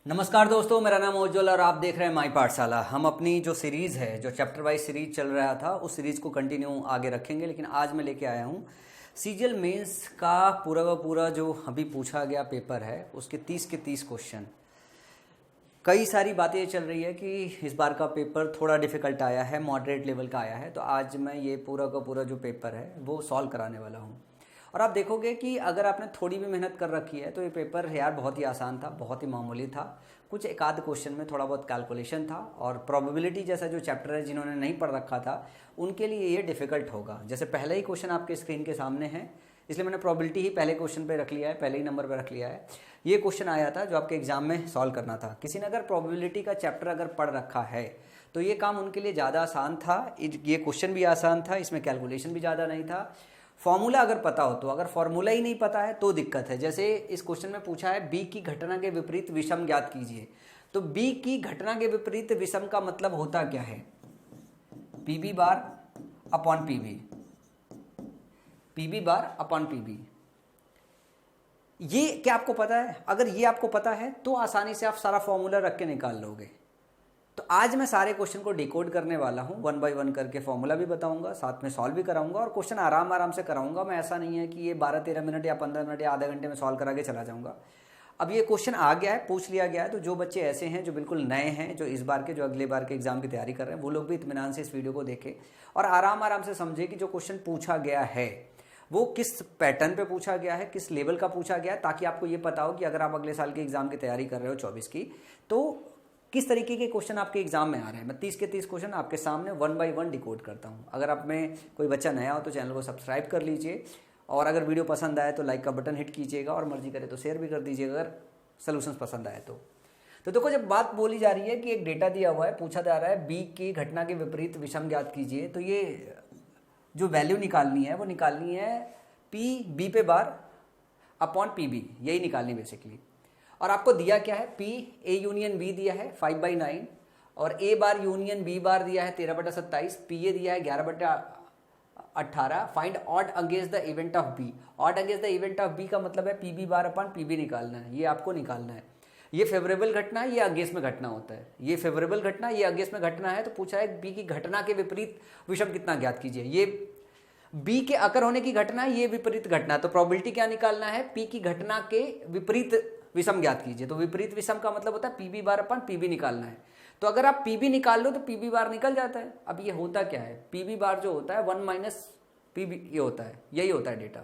नमस्कार दोस्तों, मेरा नाम उज्ज्वल और आप देख रहे हैं माई पाठशाला। हम अपनी जो सीरीज़ है, जो चैप्टर वाइज सीरीज चल रहा था, उस सीरीज़ को कंटिन्यू आगे रखेंगे। लेकिन आज मैं लेके आया हूँ सीजीएल मेंस का पूरा जो अभी पूछा गया पेपर है, उसके 30 के 30 क्वेश्चन। कई सारी बातें ये चल रही है कि इस बार का पेपर थोड़ा डिफ़िकल्ट आया है, मॉडरेट लेवल का आया है। तो आज मैं ये पूरा का पूरा जो पेपर है वो सॉल्व कराने वाला हूँ। और आप देखोगे कि अगर आपने थोड़ी भी मेहनत कर रखी है तो ये पेपर यार बहुत ही आसान था, बहुत ही मामूली था। कुछ एक आध क्वेश्चन में थोड़ा बहुत कैलकुलेशन था, और प्रोबेबिलिटी जैसा जो चैप्टर है, जिन्होंने नहीं पढ़ रखा था उनके लिए ये डिफ़िकल्ट होगा। जैसे पहले ही क्वेश्चन आपके स्क्रीन के सामने है, इसलिए मैंने प्रोबेबिलिटी ही पहले क्वेश्चन पे रख लिया है, पहले ही नंबर पे रख लिया है। ये क्वेश्चन आया था जो आपके एग्जाम में सॉल्व करना था। किसी ने अगर प्रोबेबिलिटी का चैप्टर अगर पढ़ रखा है तो ये काम उनके लिए ज़्यादा आसान था। ये क्वेश्चन भी आसान था, इसमें कैलकुलेशन भी ज़्यादा नहीं था। फॉर्मूला अगर पता हो तो, अगर फॉर्मूला ही नहीं पता है तो दिक्कत है। जैसे इस क्वेश्चन में पूछा है बी की घटना के विपरीत विषम ज्ञात कीजिए। तो बी की घटना के विपरीत विषम का मतलब होता क्या है? PB bar upon PB, PB bar upon PB. ये क्या आपको पता है? अगर ये आपको पता है तो आसानी से आप सारा फॉर्मूला रख के निकाल लोगे। तो आज मैं सारे क्वेश्चन को डिकोड करने वाला हूँ, 1 बाय 1 करके फॉर्मूला भी बताऊंगा, साथ में सॉल्व भी कराऊंगा, और क्वेश्चन आराम से कराऊंगा। मैं ऐसा नहीं है कि ये 12-13 मिनट या 15 मिनट या आधे घंटे में सॉल्व करा के चला जाऊंगा। अब ये क्वेश्चन आ गया है, पूछ लिया गया है, तो जो बच्चे ऐसे हैं जो बिल्कुल नए हैं, जो इस बार के, जो अगले बार के एग्जाम की तैयारी कर रहे हैं, वो लोग भी इत्मीनान से इस वीडियो को देखें और आराम से समझे कि जो क्वेश्चन पूछा गया है वो किस पैटर्न पे पूछा गया है, किस लेवल का पूछा गया है, ताकि आपको ये पता हो कि अगर आप अगले साल के एग्जाम की तैयारी कर रहे हो 24 की, तो किस तरीके के क्वेश्चन आपके एग्जाम में आ रहे हैं। मैं 30 के 30 क्वेश्चन आपके सामने 1 बाय 1 डिकोड करता हूं। अगर आप में कोई बच्चा नया हो तो चैनल को सब्सक्राइब कर लीजिए, और अगर वीडियो पसंद आए तो लाइक का बटन हिट कीजिएगा, और मर्जी करे तो शेयर भी कर दीजिएगा अगर सॉल्यूशंस पसंद आए तो देखो, जब बात बोली जा रही है कि एक डेटा दिया हुआ है, पूछा जा रहा है बी की घटना के विपरीत विषम ज्ञात कीजिए, तो ये जो वैल्यू निकालनी है वो निकालनी है पी बी पे बार अपॉन पी बी, यही निकालनी बेसिकली। और आपको दिया क्या है? पी ए यूनियन बी दिया है 5/9, और ए बार यूनियन बी बार दिया है 13/27, पी ए दिया है 11/18। Find odd against the event of B. Odd against the event of B का मतलब है P B bar upon P B निकालना है, ये आपको निकालना है। ये फेवरेबल घटना है, ये अगेंस्ट में घटना होता है। ये फेवरेबल घटना, ये अगेंस्ट में घटना है। तो पूछा है बी की घटना के विपरीत विषम कितना ज्ञात कीजिए। ये बी के अकर होने की घटना है, ये विपरीत घटना है। तो प्रोबेबिलिटी क्या निकालना है? पी की घटना के विपरीत विषम ज्ञात कीजिए। तो विपरीत विषम का मतलब होता है पीबी बार अपन पीबी निकालना है। तो अगर आप पीबी निकाल लो तो पीबी बार निकल जाता है। अब ये होता क्या है? पीबी बार जो होता है 1 माइनस पीबी, ये होता है, यही होता है डेटा।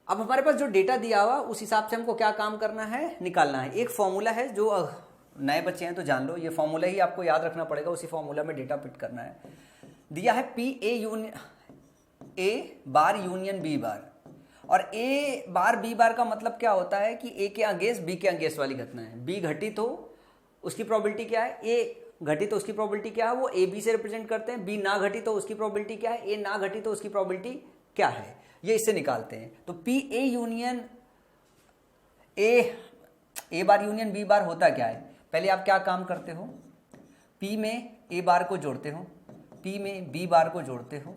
अब हमारे पास जो डेटा दिया हुआ उस हिसाब से हमको क्या काम करना है? निकालना है। एक फॉर्मूला है, जो नए बच्चे हैं तो जान लो, ये फॉर्मूला ही आपको याद रखना पड़ेगा, उसी फॉर्मूला में डेटा फिट करना है। दिया है P A bar union B bar, और ए बार बी बार का मतलब क्या होता है कि ए के अगेंस्ट बी के अगेंस्ट वाली घटना है। बी घटित हो उसकी प्रोबेबिलिटी क्या है? ए घटित हो उसकी प्रोबेबिलिटी क्या है? वो ए बी से रिप्रेजेंट करते हैं। बी ना घटित हो उसकी प्रोबेबिलिटी क्या है? ए ना घटित हो उसकी प्रोबेबिलिटी क्या है? ये इससे निकालते हैं। तो P A union A bar union B bar होता क्या है? पहले आप क्या काम करते हो? पी में ए बार को जोड़ते हो, पी में बी बार को जोड़ते हो,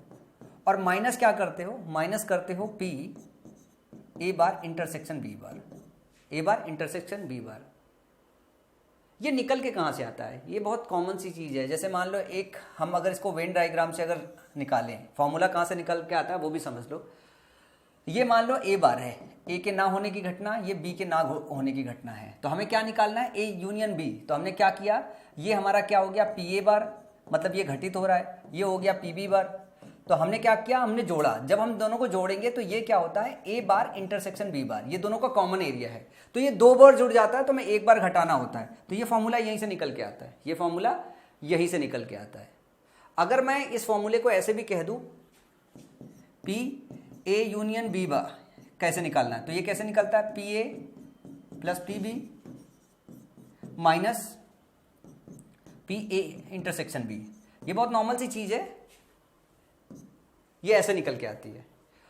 और माइनस क्या करते हो? माइनस करते हो P A bar intersection B bar, A bar intersection B bar. ये निकल के कहाँ से आता है? ये बहुत कॉमन सी चीज़ है। जैसे मान लो एक, हम अगर इसको वेन डायग्राम से अगर निकालें, फॉर्मूला कहाँ से निकल के आता है वो भी समझ लो। ये मान लो ए बार है, ए के ना होने की घटना, ये बी के ना होने की घटना है। तो हमें क्या निकालना है? A union B. तो हमने क्या किया? ये हमारा क्या हो गया? पी ए बार, मतलब ये घटित हो रहा है, ये हो गया पी बी बार। तो हमने क्या किया? हमने जोड़ा। जब हम दोनों को जोड़ेंगे तो ये क्या होता है? ए बार इंटरसेक्शन बी बार। ये दोनों का कॉमन एरिया है, तो ये 2 बार जुड़ जाता है, तो हमें 1 बार घटाना होता है। तो ये फॉर्मूला यहीं से निकल के आता है, ये फॉर्मूला यहीं से निकल के आता है। अगर मैं इस फॉर्मूले को ऐसे भी कह दूं, P A union B bar कैसे निकालना है, तो ये कैसे निकलता है? P A plus P B minus P A intersection B. ये बहुत नॉर्मल सी चीज है, ये ऐसे निकल के आती है।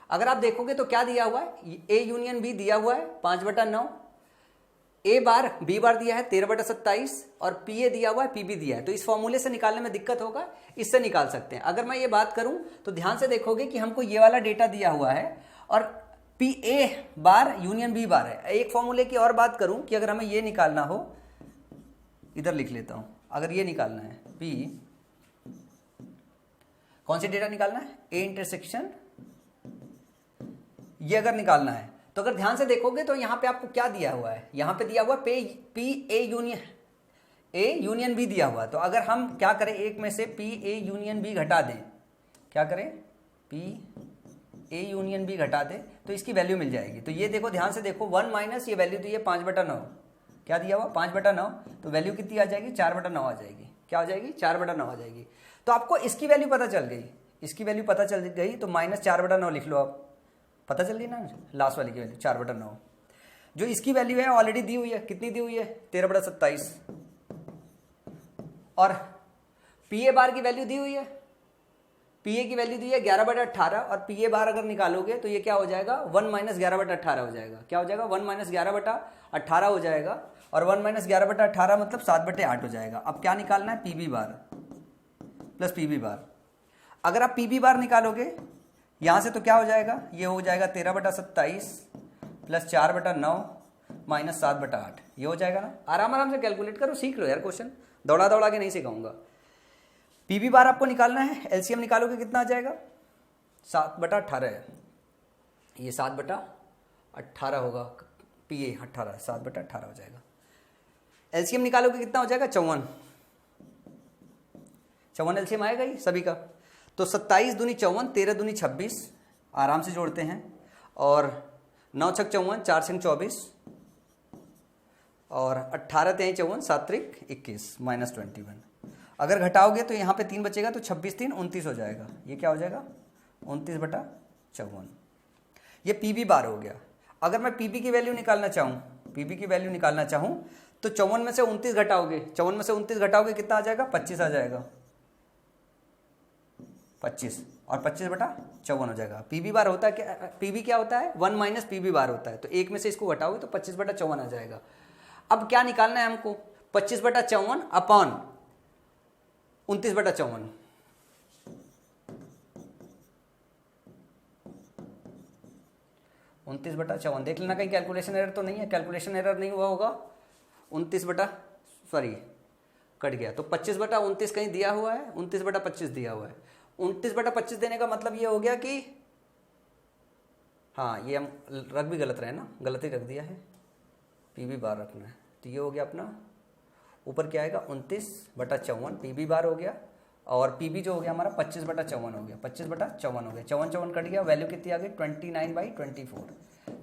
अगर आप देखोगे तो क्या दिया हुआ है? ए यूनियन बी दिया हुआ है 5/9, ए बार बी बार दिया है 13/27, और पी ए दिया हुआ है, पी बी दिया है। तो इस फॉर्मूले से निकालने में दिक्कत होगा, इससे निकाल सकते हैं। अगर मैं ये बात करूं तो ध्यान से देखोगे कि हमको ये वाला डेटा दिया हुआ है, और P A bar union B bar है। एक फॉर्मूले की और बात करूं कि अगर हमें ये निकालना हो, इधर लिख लेता हूं, अगर ये निकालना है पी, कौन सी डेटा निकालना है, ए इंटरसेक्शन, ये अगर निकालना है तो अगर ध्यान से देखोगे तो यहां पे आपको क्या दिया हुआ है, यहां पे दिया हुआ पी ए यूनियन बी दिया हुआ। तो अगर हम क्या करें, एक में से पी ए यूनियन बी घटा दें, क्या करें, पी ए यूनियन बी घटा दें तो इसकी वैल्यू मिल जाएगी। तो ये देखो ध्यान से देखो, 1 माइनस ये वैल्यू दी है 5/9, क्या दिया हुआ 5/9, तो वैल्यू कितनी आ जाएगी 4/9 आ जाएगी। क्या हो जाएगी 4/9 आ जाएगी। तो आपको इसकी वैल्यू पता चल गई, इसकी वैल्यू पता चल गई तो -4/9 लिख लो आप, पता चल गई ना लास्ट वाली की वैल्यू 4/9। जो इसकी वैल्यू है ऑलरेडी दी हुई है, कितनी दी हुई है 13/27, और पी ए बार की वैल्यू दी हुई है, पी ए की वैल्यू दी है 11/18, और पी ए बार अगर निकालोगे तो ये क्या हो जाएगा 1 - 11/18 हो जाएगा। क्या हो जाएगा 1 - 11/18 हो जाएगा, और 1 - 11/18 मतलब 7/8 हो जाएगा। अब क्या निकालना है, P B bar plus P B bar. अगर आप पी बी बार निकालोगे यहां से तो क्या हो जाएगा, ये हो जाएगा 13/27 प्लस 4/9 माइनस 7/8, ये हो जाएगा ना। आराम आराम से कैलकुलेट करो, सीख लो यार, क्वेश्चन दौड़ा दौड़ा के नहीं सिखाऊंगा। पी बी बार आपको निकालना है, एलसीएम निकालोगे कितना आ जाएगा 7/18 है, ये 7/18 होगा, पी ए 18 7/18 हो जाएगा। एलसीएम निकालोगे कितना हो जाएगा 54 एलसीएम आएगा ही सभी का। तो 27 दूनी 54, 13 दूनी 26, आराम से जोड़ते हैं, और 9 छक 54, 4 छक 24, और 18 तेई 54, 7 त्रिक 21 माइनस 21। अगर घटाओगे तो यहाँ पे 3 बचेगा तो 26 3 29 हो जाएगा। ये क्या हो जाएगा 29/54। ये पी बी बार हो गया। अगर मैं पी बी की वैल्यू निकालना चाहूँ, पी बी की वैल्यू निकालना चाहूँ तो 54 में से 29 घटाओगे, 54 में से 29 घटाओगे कितना आ जाएगा 25 आ जाएगा, 25, और 25/54 हो जाएगा। पी बी बार होता है क्या, पी बी क्या होता है 1 माइनस पी बी बार होता है, तो एक में से इसको घटाओगे तो 25/54 आ जाएगा। अब क्या निकालना है हमको 25/54 अपॉन 29/54, 29/54 देख लेना कहीं कैलकुलेशन एरर तो नहीं है, कैलकुलेशन एरर नहीं हुआ होगा। 29 कट गया, तो 25/29 कहीं दिया हुआ है, 29/25 दिया हुआ है। 29/25 देने का मतलब ये हो गया कि हाँ, ये हम रख भी गलत रहे ना, गलत ही रख दिया है, पी बी बार रखना है। तो ये हो गया अपना, ऊपर क्या आएगा 29/54 पी बी बार हो गया, और पी बी जो हो गया हमारा 25/54 हो गया, 25/54 हो गया, 54 कट गया, वैल्यू कितनी आ गई 29/24।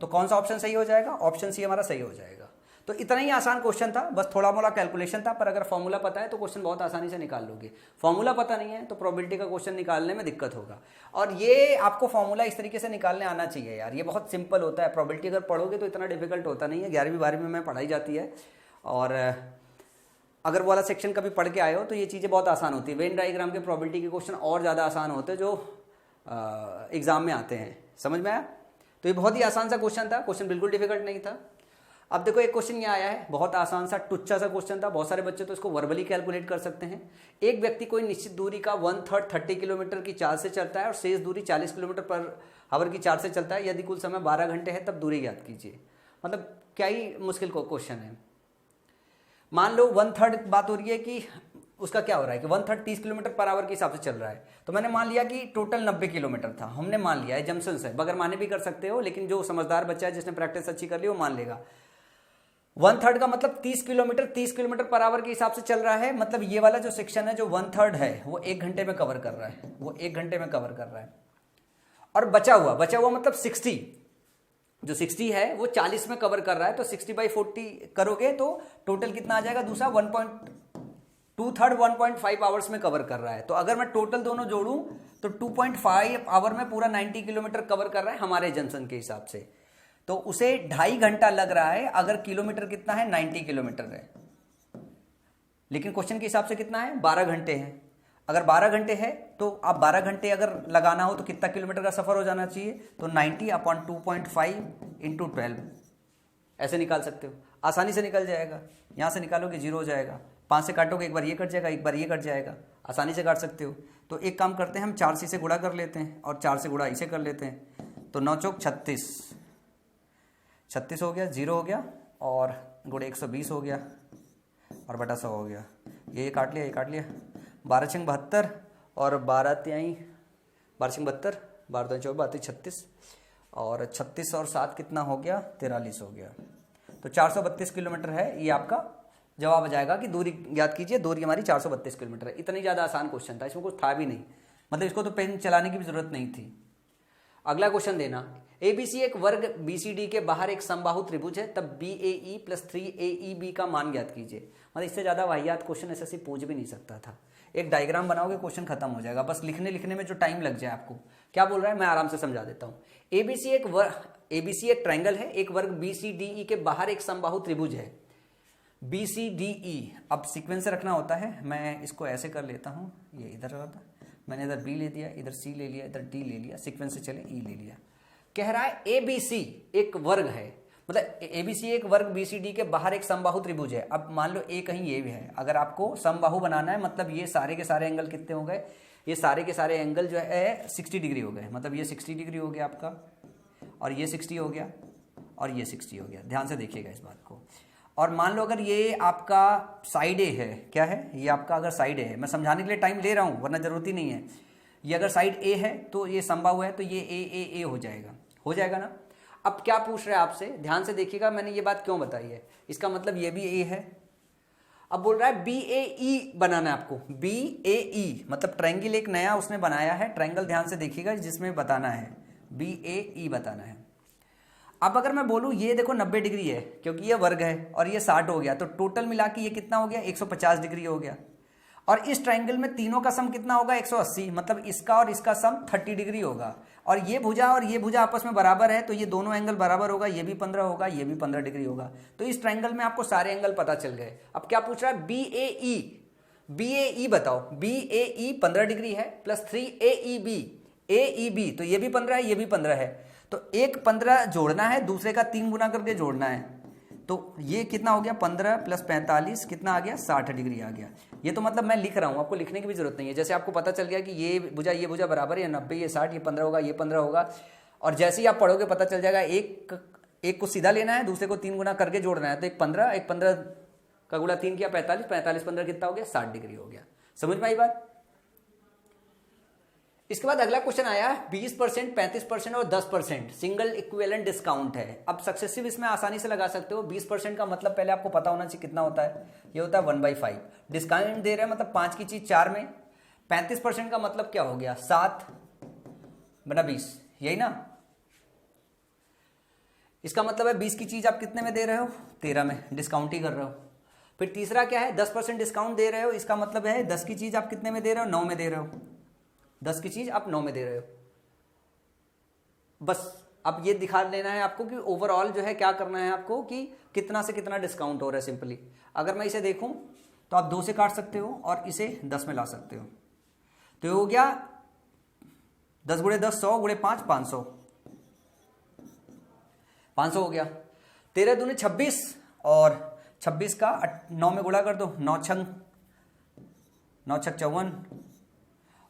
तो कौन सा ऑप्शन सही हो जाएगा, ऑप्शन सी हमारा सही हो जाएगा। तो इतना ही आसान क्वेश्चन था, बस थोड़ा मोड़ा कैलकुलेशन था, पर अगर फॉर्मूला पता है तो क्वेश्चन बहुत आसानी से निकाल लोगे। फॉर्मूला पता नहीं है तो प्रोबेबिलिटी का क्वेश्चन निकालने में दिक्कत होगा। और ये आपको फॉर्मूला इस तरीके से निकालने आना चाहिए यार, ये बहुत सिंपल होता है। प्रोबेबिलिटी अगर पढ़ोगे तो इतना डिफिकल्ट होता नहीं है, 11वीं 12वीं में पढ़ाई जाती है, और अगर वो वाला सेक्शन कभी पढ़ के आए हो तो ये चीज़ें बहुत आसान होती है। वेन डायग्राम के प्रोबेबिलिटी के क्वेश्चन और ज़्यादा आसान होते हैं जो एग्जाम में आते हैं, समझ में आया। तो ये बहुत ही आसान सा क्वेश्चन था, क्वेश्चन बिल्कुल डिफिकल्ट नहीं था। अब देखो एक क्वेश्चन ये आया है, बहुत आसान सा टुच्चा सा क्वेश्चन था, बहुत सारे बच्चे तो इसको वर्बली कैलकुलेट कर सकते हैं। एक व्यक्ति कोई निश्चित दूरी का 1/3 30 किलोमीटर की चाल से चलता है और शेष दूरी 40 किलोमीटर पर आवर की चाल से चलता है। यदि कुल समय 12 घंटे है तब दूरी ज्ञात कीजिए। मतलब क्या ही मुश्किल क्वेश्चन है। मान लो 1/3 बात हो रही है कि उसका क्या हो रहा है कि 1/3 30 किलोमीटर पर आवर के हिसाब से चल रहा है। तो मैंने मान लिया कि टोटल 90 किलोमीटर था, हमने मान लिया है, जम्पसन से, बगैर माने भी कर सकते हो, लेकिन जो समझदार बच्चा है जिसने प्रैक्टिस अच्छी कर ली वो मान लेगा। 1/3 का मतलब 30 किलोमीटर पर आवर के हिसाब से चल रहा है। मतलब ये वाला जो सेक्शन है जो 1/3 है वो 1 घंटे में कवर कर रहा है, वो 1 घंटे में कवर कर रहा है। और बचा हुआ मतलब 60, जो 60 है वो 40 में कवर कर रहा है। तो 60/40 करोगे तो टोटल कितना आ जाएगा, दूसरा 1.5 आवर्स में कवर कर रहा है। तो अगर मैं टोटल दोनों जोड़ूं तो 2.5 आवर में पूरा 90 किलोमीटर कवर कर रहा है हमारे जंक्शन के हिसाब से। तो उसे 2.5 घंटा लग रहा है अगर किलोमीटर कितना है 90 किलोमीटर है, लेकिन क्वेश्चन के हिसाब से कितना है 12 घंटे है। अगर 12 घंटे है तो आप 12 घंटे अगर लगाना हो तो कितना किलोमीटर का सफर हो जाना चाहिए, तो 90/2.5 × 12 ऐसे निकाल सकते हो, आसानी से निकल जाएगा। यहां से निकालोगे 0 हो जाएगा, 5 से काटोगे एक बार ये कट जाएगा, एक बार ये कट जाएगा, आसानी से काट सकते हो। तो एक काम करते हैं हम 4 से गुणा कर लेते हैं और 4 से गुणा इसे कर लेते हैं। तो 9 चौक 36 36 हो गया, 0 हो गया और गुणे 120 हो गया और बटा 100 हो गया। ये काट लिया, ये काट लिया। 12 छंग 72 और 12 तिहाई 12 छंग 72, 12 तिहाई 24, 36 और 36 और 7 कितना हो गया, 43 हो गया। तो 432 किलोमीटर है। ये आपका जवाब आ जाएगा कि दूरी ज्ञात कीजिए। दूरी हमारी 432 किलोमीटर है। इतनी ज़्यादा आसान क्वेश्चन था, इसमें कुछ था भी नहीं, मतलब इसको तो पेन चलाने की भी जरूरत नहीं थी। अगला क्वेश्चन देना, एबीसी एक वर्ग बीसीडी के बाहर एक समबाहु त्रिभुज है, तब BAE + 3AEB का मान ज्ञात कीजिए। मतलब इससे ज्यादा वाहियात क्वेश्चन ऐसे पूछ भी नहीं सकता था। एक डायग्राम बनाओगे, क्वेश्चन खत्म हो जाएगा। बस लिखने में जो टाइम लग जाए आपको। क्या बोल रहा है मैं आराम से समझा देता हूँ। एबीसी एक ट्रायंगल है, एक वर्ग BCDE के बाहर एक समबाहु त्रिभुज है। BCDE अब सीक्वेंस से रखना होता है। मैं इसको ऐसे कर लेता हूँ, ये इधर रहा, मैंने इधर B ले दिया, इधर C ले लिया, इधर D ले लिया, सीक्वेंस से चले E ले लिया। कह रहा है ABC एक वर्ग है, मतलब ABC एक वर्ग BCD के बाहर एक समबाहु त्रिभुज है। अब मान लो A कहीं ये भी है, अगर आपको समबाहु बनाना है मतलब ये सारे के सारे एंगल कितने हो गए, ये सारे के सारे एंगल जो है 60 डिग्री हो गए। मतलब ये 60 डिग्री हो गया आपका और ये 60 हो गया और ये 60 हो गया। ध्यान से देखिएगा इस बात को। और मान लो अगर ये आपका साइड ए है, क्या है ये आपका, अगर साइड ए है, मैं समझाने के लिए टाइम ले रहा हूँ वरना जरूरत ही नहीं है। ये अगर साइड ए है तो ये समबाहु है, तो ये ए हो जाएगा ना। अब क्या पूछ रहे हैं आपसे, ध्यान से देखिएगा, मैंने ये बात क्यों बताई है। इसका मतलब ये भी ए है। अब बोल रहा है BAE बनाना है आपको। BAE मतलब ट्रायंगल एक नया उसने बनाया है, ट्रायंगल ध्यान से देखिएगा जिसमें बताना है, BAE बताना है। अब अगर मैं बोलूं ये देखो 90 डिग्री है क्योंकि ये वर्ग है और ये 60 हो गया, तो टोटल मिला के ये कितना हो गया, 150 डिग्री हो गया। और इस ट्रायंगल में तीनों का सम कितना होगा, 180, मतलब इसका और इसका सम 30 डिग्री होगा। और ये भुजा आपस में बराबर है, तो ये दोनों एंगल बराबर होगा, ये भी 15 होगा, ये भी 15 डिग्री होगा। तो इस ट्रायंगल में आपको सारे एंगल पता चल गए। अब क्या पूछ रहा है, BAE बताओ। BAE 15 डिग्री है प्लस 3AEB तो ये भी 15 है, ये भी 15 है, तो एक 15 जोड़ना है, दूसरे का 3 गुना करके जोड़ना है। तो ये कितना हो गया, 15 + 45 कितना आ गया, 60 डिग्री आ गया। ये तो मतलब मैं लिख रहा हूँ, आपको लिखने की भी जरूरत नहीं है। जैसे आपको पता चल गया कि ये भुजा बराबर है, 90 ये 60, ये 15 होगा, ये 15 होगा। और जैसे ही आप पढ़ोगे पता चल जाएगा, एक को सीधा लेना है, दूसरे को 3 गुना करके जोड़ना है। तो एक 15 का गुणा 3 किया 45, 15 कितना हो गया, 60 डिग्री हो गया। समझ में आई बात। इसके बाद अगला क्वेश्चन आया 20%, 35% और 10% सिंगल इक्विवेलेंट डिस्काउंट है। अब सक्सेसिव इसमें आसानी से लगा सकते हो। 20% का मतलब पहले आपको पता होना चाहिए कितना होता है, ये होता है 1/5। डिस्काउंट दे रहे हैं मतलब 5 की चीज 4 में। 35% का मतलब क्या हो गया, 7/20, यही ना। इसका मतलब है 20 की चीज आप कितने में दे रहे हो, 13 में, डिस्काउंट ही कर रहे हो। फिर तीसरा क्या है, 10% डिस्काउंट दे रहे हो, इसका मतलब है 10 की चीज आप कितने में दे रहे हो, 9 में दे रहे हो। 10 की चीज आप 9 में दे रहे हो। बस अब ये दिखा लेना है आपको कि ओवरऑल जो है क्या करना है आपको, कि कितना से कितना डिस्काउंट हो रहा है। सिंपली अगर मैं इसे देखूं तो आप 2 से काट सकते हो और इसे 10 में ला सकते हो। तो ये हो गया 10 × 10 100 × 5 500, 500 हो गया। 13 दूनी 26 और 26 का 9 में गुणा कर दो, 9 छंग 54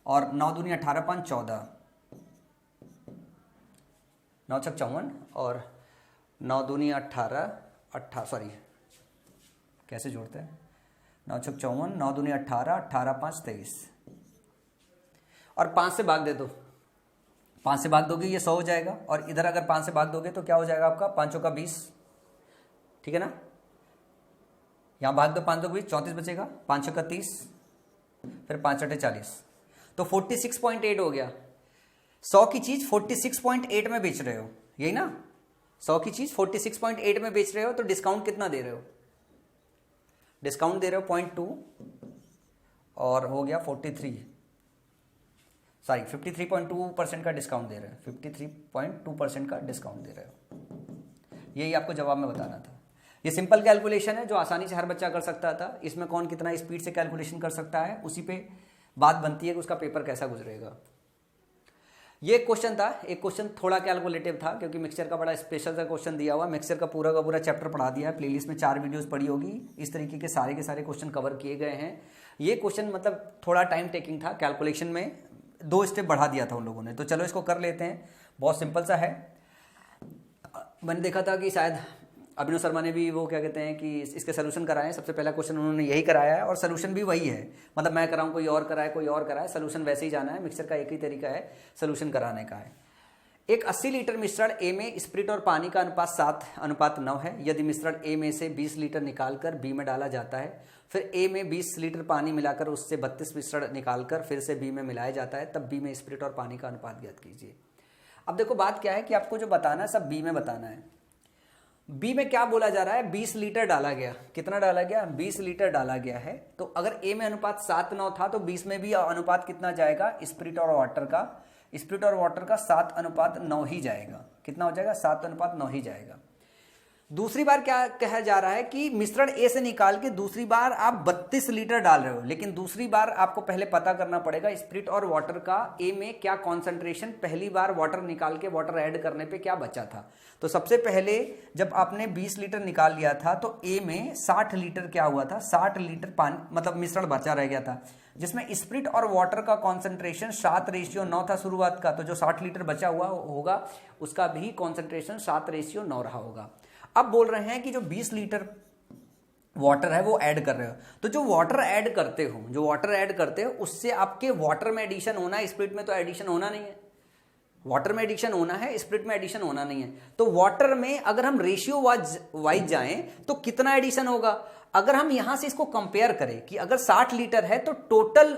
और 9 दूनी 18 5 14, 9 छक 54 और 9 दूनी 18 सॉरी कैसे जोड़ते हैं, 9 छक 54, 9 दूनी 18, 18 5 23 और 5 से भाग दे दो। 5 से भाग दोगे ये 100 हो जाएगा और इधर अगर 5 से भाग दोगे तो क्या हो जाएगा आपका, 5 का 20, ठीक है ना। यहां भाग दो 5 20, 34 बचेगा, 5 का 30, फिर 5 8 40, तो 46.8 हो गया। 100 की चीज 46.8 में बेच रहे हो, यही ना। 100 की चीज 46.8 में बेच रहे हो, तो डिस्काउंट कितना दे रहे हो, डिस्काउंट दे रहे हो 0.2 और हो गया 53.2% का डिस्काउंट दे रहे हो, 53.2% का डिस्काउंट दे रहे हो। यही आपको जवाब में बताना था। ये सिंपल कैलकुलेशन है जो आसानी से हर बच्चा कर सकता था। इसमें कौन कितना स्पीड से कैलकुलेशन कर सकता है, उसी पे बात बनती है कि उसका पेपर कैसा गुजरेगा। ये क्वेश्चन था, एक क्वेश्चन थोड़ा कैलकुलेटिव था क्योंकि मिक्सचर का बड़ा स्पेशल सा क्वेश्चन दिया हुआ। मिक्सचर का पूरा चैप्टर पढ़ा दिया है, प्लेलिस्ट में 4 वीडियोस पड़ी होगी। इस तरीके के सारे क्वेश्चन कवर किए गए हैं। ये क्वेश्चन मतलब थोड़ा टाइम टेकिंग था, कैलकुलेशन में 2 स्टेप बढ़ा दिया था उन लोगों ने। तो चलो इसको कर लेते हैं, बहुत सिंपल सा है। मैंने देखा था कि शायद अभिनव शर्मा ने भी वो क्या कहते हैं कि इसके सोल्यूशन कराए, सबसे पहला क्वेश्चन उन्होंने यही कराया है और सोल्यूशन भी वही है, मतलब मैं कराऊँ कोई और कराए, कोई और कराए, सोल्यूशन वैसे ही जाना है। मिक्सचर का एक ही तरीका है सोल्यूशन कराने का है। एक 80 लीटर मिश्रण ए में स्प्रिट और पानी का अनुपात 7:9 है। यदि मिश्रण ए में से 20 लीटर निकालकर बी में डाला जाता है, फिर ए में 20 लीटर पानी मिलाकर उससे 32 मिश्रण निकालकर फिर से बी में मिलाया जाता है, तब बी में स्प्रिट और पानी का अनुपात ज्ञात कीजिए। अब देखो बात क्या है कि आपको जो बताना है सब बी में बताना है। बी में क्या बोला जा रहा है, 20 लीटर डाला गया। कितना डाला गया, 20 लीटर डाला गया है। तो अगर ए में अनुपात 7:9 था तो 20 में भी अनुपात कितना जाएगा, स्प्रिट और वाटर का, स्प्रिट और वाटर का 7:9 ही जाएगा। कितना हो जाएगा, 7:9 ही जाएगा। दूसरी बार क्या कहा जा रहा है कि मिश्रण ए से निकाल के दूसरी बार आप 32 लीटर डाल रहे हो, लेकिन दूसरी बार आपको पहले पता करना पड़ेगा स्प्रिट और वाटर का ए में क्या कॉन्सेंट्रेशन, पहली बार वाटर निकाल के वाटर ऐड करने पे क्या बचा था। तो सबसे पहले जब आपने 20 लीटर निकाल लिया था तो ए में 60 लीटर क्या हुआ था, 60 लीटर पानी मतलब मिश्रण बचा रह गया था, जिसमें स्प्रिट और वाटर का कॉन्सेंट्रेशन 7:9 था शुरुआत का। तो जो 60 लीटर बचा हुआ होगा उसका भी कॉन्सेंट्रेशन 7:9 रहा होगा। अब बोल रहे हैं कि जो 20 लीटर वाटर है वो ऐड कर रहे हो, तो जो वाटर ऐड करते हो उससे आपके वाटर में एडिशन होना है, स्प्रिट में तो एडिशन होना नहीं है। वाटर में एडिशन होना है, स्प्रिट में एडिशन होना नहीं है। तो वाटर में अगर हम रेशियो वाइज जाएं तो कितना एडिशन होगा। अगर हम यहां से इसको कंपेयर करें कि अगर 60 लीटर है तो टोटल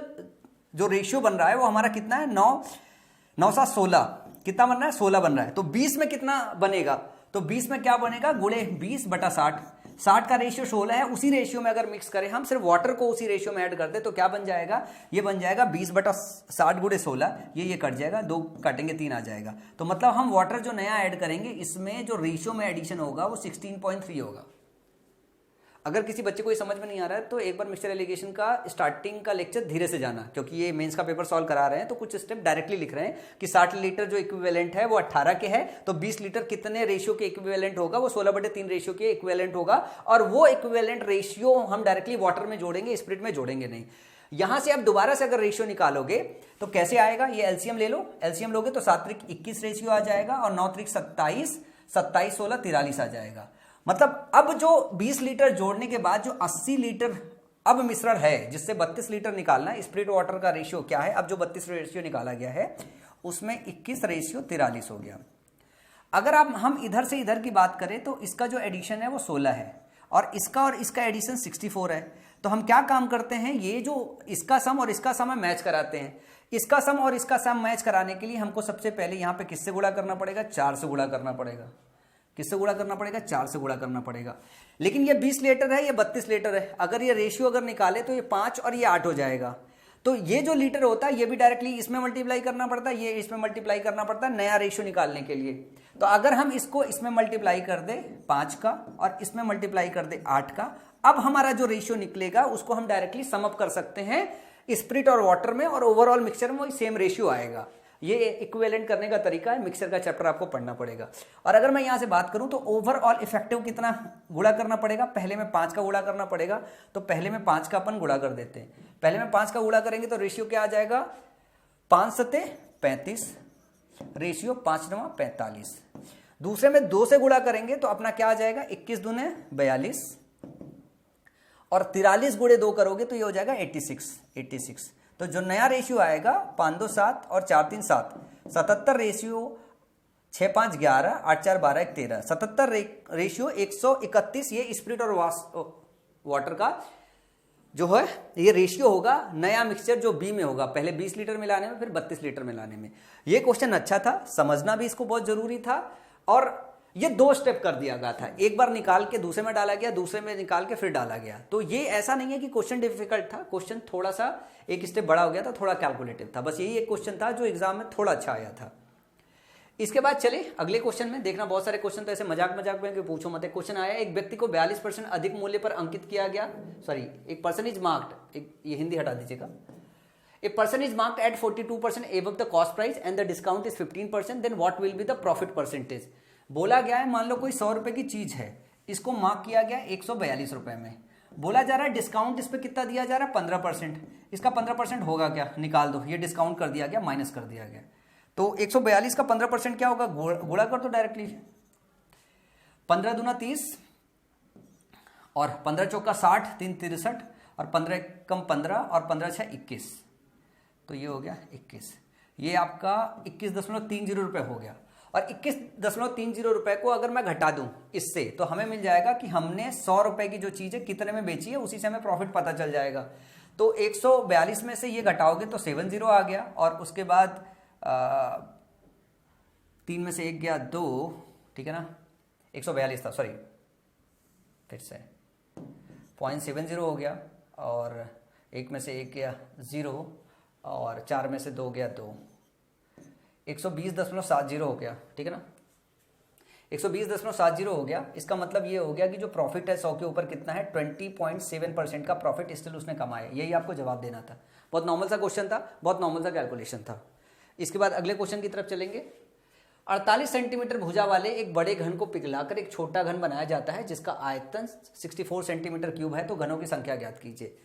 जो रेशियो बन रहा है वो हमारा कितना है, 9 7 16, कितना बन रहा है, 16 बन रहा है। तो 20 में कितना बनेगा, तो 20 में क्या बनेगा, गुणे 20/60, 60 का रेशियो 16 है, उसी रेशियो में अगर मिक्स करें हम, सिर्फ वाटर को उसी रेशियो में ऐड कर दे तो क्या बन जाएगा, ये बन जाएगा 20/60 गुणे 16, ये कट जाएगा, 2 काटेंगे 3 आ जाएगा। तो मतलब हम वाटर जो नया ऐड करेंगे इसमें जो रेशियो में एडिशन होगा वो 16.3 होगा। अगर किसी बच्चे को ये समझ में नहीं आ रहा है तो एक बार मिक्सचर एलिगेशन का स्टार्टिंग का लेक्चर धीरे से जाना, क्योंकि ये मेंस का पेपर सॉल्व करा रहे हैं तो कुछ स्टेप डायरेक्टली लिख रहे हैं कि 60 लीटर जो इक्विवेलेंट है वो 18 के है, तो 20 लीटर कितने रेशियो के इक्विवेलेंट होगा, वो 16/3 रेशियो के इक्विवेलेंट होगा। और वो इक्विवेलेंट रेशियो हम डायरेक्टली वाटर में जोड़ेंगे, स्प्रिट में जोड़ेंगे नहीं। यहां से आप दोबारा से अगर रेशियो निकालोगे तो कैसे आएगा, ये एलसीएम ले लो, एलसीएम लोगे तो 7 × 21 रेशियो आ जाएगा और 9 × 27, 27 16 43 आ जाएगा। मतलब अब जो 20 लीटर जोड़ने के बाद जो 80 लीटर अब मिश्रण है जिससे 32 लीटर निकालना है, स्प्रिट वाटर का रेशियो क्या है, अब जो 32 रेशियो निकाला गया है उसमें 21:43 हो गया। अगर आप हम इधर से इधर की बात करें तो इसका जो एडिशन है वो 16 है और इसका एडिशन 64 है। तो हम क्या काम करते हैं, ये जो इसका सम और इसका सम मैच कराते हैं। इसका सम और इसका सम मैच कराने के लिए हमको सबसे पहले यहाँ पे किससे गुणा करना पड़ेगा, 4 से गुणा करना पड़ेगा। किससे गुणा करना पड़ेगा, 4 से गुणा करना पड़ेगा। लेकिन ये 20 लीटर है, ये 32 लीटर है, अगर ये रेशियो अगर निकाले तो ये 5 और ये 8 हो जाएगा। तो ये जो लीटर होता है ये भी डायरेक्टली इसमें मल्टीप्लाई करना पड़ता है, ये इसमें मल्टीप्लाई करना पड़ता है नया रेशियो निकालने के लिए। तो अगर हम इसको इसमें मल्टीप्लाई कर दे 5 का और इसमें मल्टीप्लाई कर दे 8 का, अब हमारा जो रेशियो निकलेगा उसको हम डायरेक्टली सम अप कर सकते हैं स्प्रिट और वाटर में, और ओवरऑल मिक्सचर में वही सेम रेशियो आएगा। ये इक्विवेलेंट करने का तरीका है, मिक्सचर का चैप्टर आपको पढ़ना पड़ेगा। और अगर मैं यहां से बात करूं तो ओवरऑल इफेक्टिव कितना गुणा करना पड़ेगा, पहले में 5 का गुणा करना पड़ेगा। तो पहले में 5 का अपन गुणा कर देते हैं, पहले में 5 का गुणा करेंगे तो रेशियो क्या आ जाएगा, 5 7 35, रेशियो 5 9 45। दूसरे में 2 से गुणा करेंगे तो अपना क्या आ जाएगा, 21 दूने 42 और 43 गुणे 2 करोगे तो ये हो जाएगा 86। तो जो नया रेशियो आएगा 5 2 7 और 4 3 7, 77 रेशियो 6 5 11 8 4 12 1 13, 77 रेशियो 131। ये स्प्रिट और वाटर का जो है ये रेशियो होगा नया मिक्सचर जो बी में होगा, पहले 20 लीटर मिलाने में फिर 32 लीटर मिलाने में। ये क्वेश्चन अच्छा था, समझना भी इसको बहुत जरूरी था। और ये 2 स्टेप कर दिया गया था, एक बार निकाल के दूसरे में डाला गया, दूसरे में निकाल के फिर डाला गया। तो ये ऐसा नहीं है कि क्वेश्चन डिफिकल्ट था, क्वेश्चन थोड़ा सा एक स्टेप बड़ा हो गया था, थोड़ा कैलकुलेटिव था, बस यही एक क्वेश्चन था जो एग्जाम में थोड़ा अच्छा आया था। इसके बाद चले अगले क्वेश्चन में। देखना बहुत सारे क्वेश्चन तो ऐसे मजाक में कि पूछो मत। क्वेश्चन आया, एक व्यक्ति को 42% अधिक मूल्य पर अंकित किया गया, सॉरी एक पर्सन इज मार्क्ड, ये हिंदी हटा दीजिएगा, a person is marked at 42% above the cost price and the discount is 15%, then what will be the profit percentage. बोला गया है मान लो कोई 100 रुपए की चीज है, इसको मार्क किया गया 142 रुपए में, बोला जा रहा है डिस्काउंट इस पे कितना दिया जा रहा है, 15%। इसका 15% होगा क्या, निकाल दो, ये डिस्काउंट कर दिया गया, माइनस कर दिया गया। तो 142 का 15% क्या होगा, गुणा कर दो डायरेक्टली, 15 दूना 30 और 15 चौका 60, 3 63 और 15 कम 15 और 15 छः 21, तो ये हो गया 21। ये आपका 21.30 रुपये हो गया। और 21.30 रुपये को अगर मैं घटा दूं इससे, तो हमें मिल जाएगा कि हमने 100 रुपये की जो चीज़ है कितने में बेची है, उसी से हमें प्रॉफिट पता चल जाएगा। तो 142 में से ये घटाओगे तो 70 आ गया, और उसके बाद 3 में से 1 गया 2, ठीक है ना, 142 था, सॉरी फिर से 0.70 हो गया, और 1 में से 1 गया 0, और 4 में से 2 गया 2, 120.70 हो गया, ठीक है ना, 120.70 हो गया। इसका मतलब ये हो गया कि जो प्रॉफिट है 100 के ऊपर कितना है, 20.7% का प्रॉफिट स्टिल उसने कमाया। यही आपको जवाब देना था। बहुत नॉर्मल सा क्वेश्चन था, बहुत नॉर्मल सा कैलकुलेशन था। इसके बाद अगले क्वेश्चन की तरफ चलेंगे। 48 सेंटीमीटर भुजा वाले एक बड़े घन को पिघलाकर एक छोटा घन बनाया जाता है जिसका आयतन 64 सेंटीमीटर क्यूब है, तो घनों की संख्या ज्ञात कीजिए।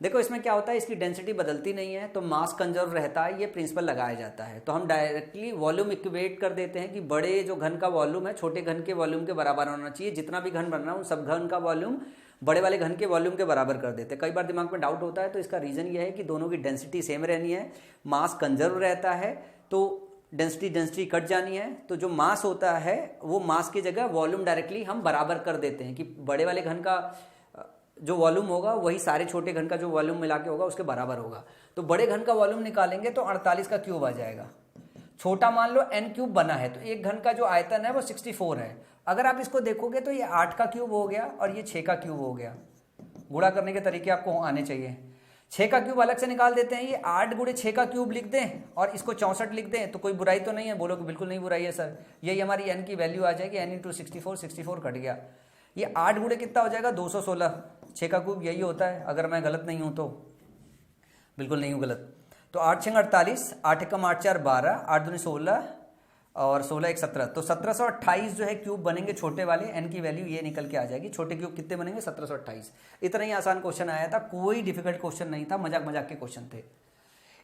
देखो इसमें क्या होता है, इसकी डेंसिटी बदलती नहीं है, तो मास कंजर्व रहता है, ये प्रिंसिपल लगाया जाता है। तो हम डायरेक्टली वॉल्यूम इक्वेट कर देते हैं कि बड़े जो घन का वॉल्यूम है छोटे घन के वॉल्यूम के बराबर होना चाहिए। जितना भी घन बन रहा है उन सब घन का वॉल्यूम बड़े वाले घन के वॉल्यूम के बराबर कर देते हैं। कई बार दिमाग में डाउट होता है, तो इसका रीजन ये है कि दोनों की डेंसिटी सेम रहनी है, मास कंजर्व रहता है, तो डेंसिटी कट जानी है। तो जो मास होता है वो मास की जगह वॉल्यूम डायरेक्टली हम बराबर कर देते हैं कि बड़े वाले घन का जो वॉल्यूम होगा वही सारे छोटे घन का जो वॉल्यूम मिला के होगा उसके बराबर होगा। तो बड़े घन का वॉल्यूम निकालेंगे तो 48 का क्यूब आ जाएगा। छोटा मान लो n क्यूब बना है, तो एक घन का जो आयतन है वो 64 है। अगर आप इसको देखोगे तो ये 8 का क्यूब हो गया और ये 6 का क्यूब हो गया। गुणा करने के तरीके आपको आने चाहिए। 6 का क्यूब अलग से निकाल देते हैं, ये 8 गुणे 6 का क्यूब लिख दें और इसको 64 लिख दें, तो कोई बुराई तो नहीं है। बोलो कि बिल्कुल नहीं बुराई है सर, यही हमारी n की वैल्यू आ जाएगी, n इंटू 64 कट गया। ये 8 गुणे कितना हो जाएगा, 216। 6 का क्यूब यही होता है, अगर मैं गलत नहीं हूं तो। बिल्कुल नहीं हूं गलत। तो 8 6 48, 8 एकम 8 4 12, 8 दूनी 16 और 16 1 17, तो 1728 जो है क्यूब बनेंगे छोटे वाले। n की वैल्यू ये निकल के आ जाएगी। छोटे क्यूब कितने बनेंगे, 1728। इतना ही आसान क्वेश्चन आया था, कोई डिफिकल्ट क्वेश्चन नहीं था, मजाक मजाक के क्वेश्चन थे।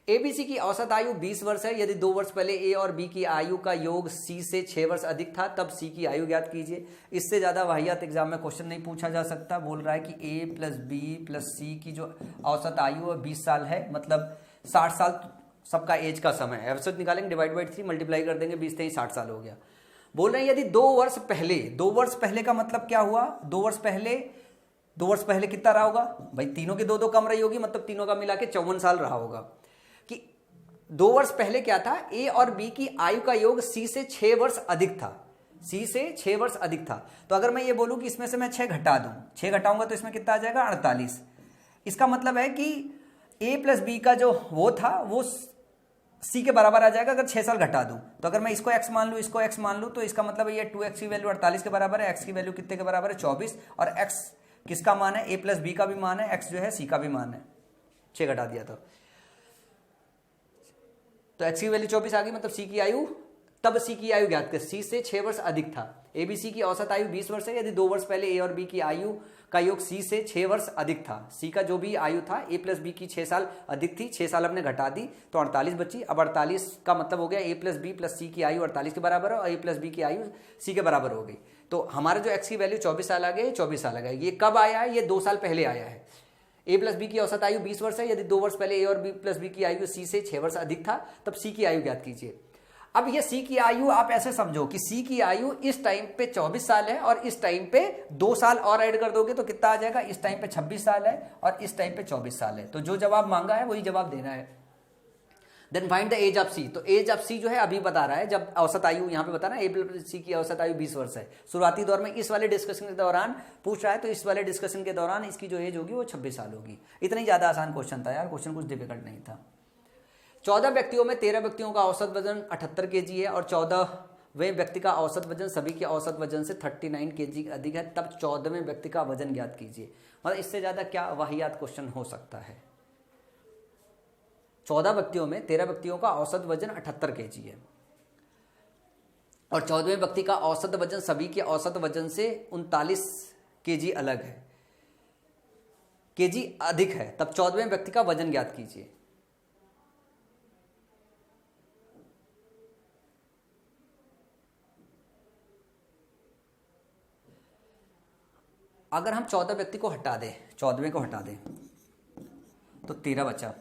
एबीसी की औसत आयु 20 वर्ष है। यदि 2 वर्ष पहले ए और बी की आयु का योग सी से 6 वर्ष अधिक था, तब सी की आयु ज्ञात कीजिए। इससे ज्यादा वाहियात एग्जाम में क्वेश्चन नहीं पूछा जा सकता। बोल रहा है कि ए प्लस बी प्लस सी की जो औसत आयु है 20 साल है, मतलब 60 साल सबका एज का समय है। एवरेज निकालेंगे, डिवाइड बाई 3 मल्टीप्लाई कर देंगे, 20 से 60 साल हो गया। बोल रहे हैं यदि 2 वर्ष पहले, 2 वर्ष पहले का मतलब क्या हुआ, 2 वर्ष पहले कितना रहा होगा भाई, तीनों की 2 कम रही होगी, मतलब तीनों का मिला के 54 साल रहा होगा। कि 2 वर्ष पहले क्या था, ए और बी की आयु का योग सी से 6 वर्ष अधिक था, सी से 6 वर्ष अधिक था। तो अगर मैं ये बोलूं कि इसमें से मैं 6 घटा दूं, 6 घटाऊंगा तो इसमें कितना आ जाएगा, 48। इसका मतलब है कि ए प्लस बी का जो वो था वो सी के बराबर आ जाएगा अगर 6 साल घटा दूं। तो अगर मैं इसको x मान लूं, इसको x मान लूं, तो इसका मतलब ये 2x की वैल्यू 48 के बराबर है, x की वैल्यू कितने के बराबर है, 24। और x किसका मान है, a प्लस बी का भी मान है, x जो है c का भी मान है। 6 घटा दिया तो x की वैल्यू 24 आ गई, मतलब c की आयु, तब c की आयु ज्ञात कर, c से 6 वर्ष अधिक था। एबीसी की औसत आयु 20 वर्ष है। यदि 2 वर्ष पहले ए और बी की आयु का योग सी से 6 वर्ष अधिक था, सी का जो भी आयु था ए प्लस बी की 6 साल अधिक थी, 6 साल हमने घटा दी तो 48 बची। अब 48 का मतलब हो गया ए प्लस बी प्लस सी की आयु 48 के बराबर है और ए प्लस बी की आयु सी के बराबर हो गई। तो हमारा जो एक्स की वैल्यू 24 साल आ गया, 24 साल आ गया। ये कब आया है, ये 2 साल पहले आया है। ए प्लस बी की औसत आयु 20 वर्ष है। यदि 2 वर्ष पहले ए और बी प्लस बी की आयु सी से 6 वर्ष अधिक था, तब सी की आयु ज्ञात कीजिए। अब ये सी की आयु आप ऐसे समझो कि सी की आयु इस टाइम पे 24 साल है और इस टाइम पे 2 साल और ऐड कर दोगे तो कितना आ जाएगा, इस टाइम पे 26 साल है और इस टाइम पे 24 साल है। तो जो जवाब मांगा है वही जवाब देना है। Then find the age of C. तो एज ऑफ सी जो है अभी बता रहा है, जब औसत आयु यहाँ पे बता रहा है ए प्लस सी की औसत आयु 20 वर्ष है। शुरुआती दौर में इस वाले डिस्कशन के दौरान पूछ रहा है, तो इस वाले डिस्कशन के दौरान इसकी जो एज होगी वो 26 साल होगी। इतना ही ज्यादा आसान क्वेश्चन था यार, क्वेश्चन कुछ डिफिकल्ट नहीं था। 14 व्यक्तियों में 13 व्यक्तियों का औसत वजन 78 केजी है और 14वें व्यक्ति का औसत वजन सभी के औसत वजन से 39 केजी अधिक है, तब 14वें व्यक्ति का वजन ज्ञात कीजिए। मतलब इससे ज्यादा क्या वाहियात क्वेश्चन हो सकता है। 14 व्यक्तियों में 13 व्यक्तियों का औसत वजन 78 केजी है और 14वें व्यक्ति का औसत वजन सभी के औसत वजन से 39 केजी अलग है, केजी अधिक है, तब 14वें व्यक्ति का वजन ज्ञात कीजिए। अगर हम 14 व्यक्ति को हटा दें, 14वें को हटा दें तो 13 बचा।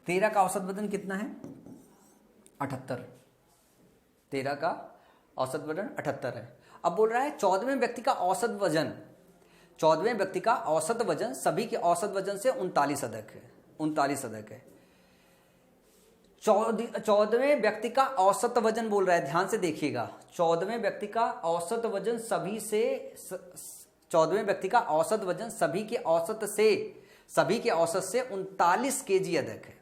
13 का औसत वजन कितना है? 78। 13 का औसत वजन 78 है। अब बोल रहा है 14वें व्यक्ति का औसत वजन, 14वें व्यक्ति का औसत वजन सभी के औसत वजन से 39 अधिक है। 39 अधिक है। 14वें व्यक्ति का औसत वजन बोल रहा है, ध्यान से देखिएगा। 14वें व्यक्ति का औसत वजन सभी से 14वें व्यक्ति का औसत वजन सभी के औसत से 39 केजी अधिक है।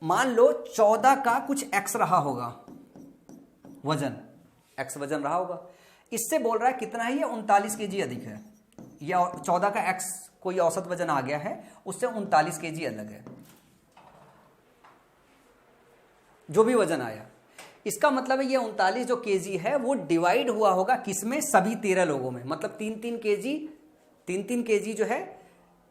मान लो 14 का कुछ एक्स रहा होगा वजन, एक्स वजन रहा होगा। इससे बोल रहा है कितना है ये? 39 केजी अधिक है। या 14 का एक्स कोई औसत वजन आ गया है, उससे 39 केजी अलग है जो भी वजन आया। इसका मतलब है ये 39 जो केजी है वो डिवाइड हुआ होगा किसमें? सभी 13 लोगों में। मतलब 3-3 केजी जो है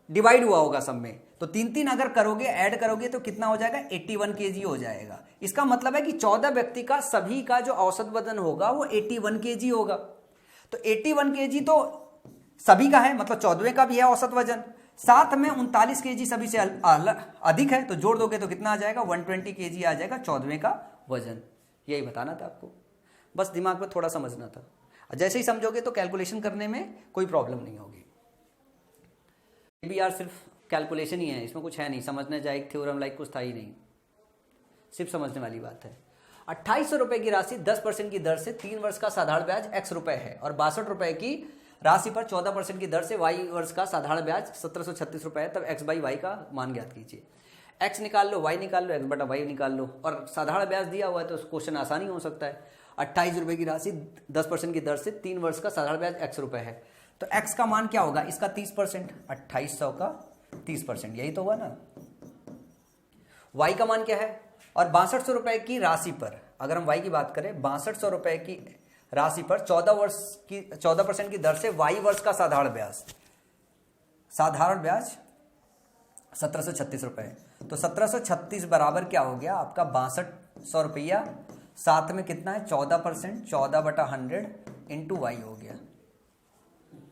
डिवाइड हुआ होगा सब में। तो 3-3 अगर करोगे, ऐड करोगे तो कितना हो जाएगा? 81 केजी हो जाएगा। इसका मतलब है कि 14 व्यक्ति का सभी का जो औसत वजन होगा वो 81 केजी होगा। तो 81 केजी तो सभी का है, मतलब 14वें का भी है औसत वजन, साथ में 39 केजी सभी से अधिक है। तो जोड़ दोगे तो कितना आ जाएगा? 120 केजी आ जाएगा 14वें का वजन। यही बताना था आपको, बस दिमाग में थोड़ा समझना था। जैसे ही समझोगे तो कैलकुलेशन करने में कोई प्रॉब्लम नहीं होगी। ये भी यार सिर्फ कैलकुलेशन ही है, इसमें कुछ है नहीं, समझने जाए थ्योरम लाइक कुछ था ही नहीं, सिर्फ समझने वाली बात है। 2800 रुपए की राशि 10% की दर से 3 वर्ष का साधारण ब्याज x रुपए है और 62 रुपए की राशि पर 14% की दर से y वर्ष का साधारण ब्याज 1736 रुपए है। तब x बाई y का मान ज्ञात कीजिए। x निकाल लो, y निकाल लो, x बटा y निकाल लो, और साधारण ब्याज दिया हुआ है तो क्वेश्चन आसानी हो सकता है। 28 रुपए की राशि 10% की दर से 3 वर्ष का साधारण ब्याज x रुपए है, तो x का मान क्या होगा? इसका 30%, 2800 का 30%, यही तो हुआ ना। y का मान क्या है? और 6200 रुपए की राशि पर, अगर हम y की बात करें, 6200 रुपए की राशि पर 14% की दर से y वर्ष का साधारण ब्याज 1736 रुपए। तो 1736 बराबर क्या हो गया आपका? 6200 रुपया, साथ में कितना है? 14%, 14/100 इंटू वाई हो गया,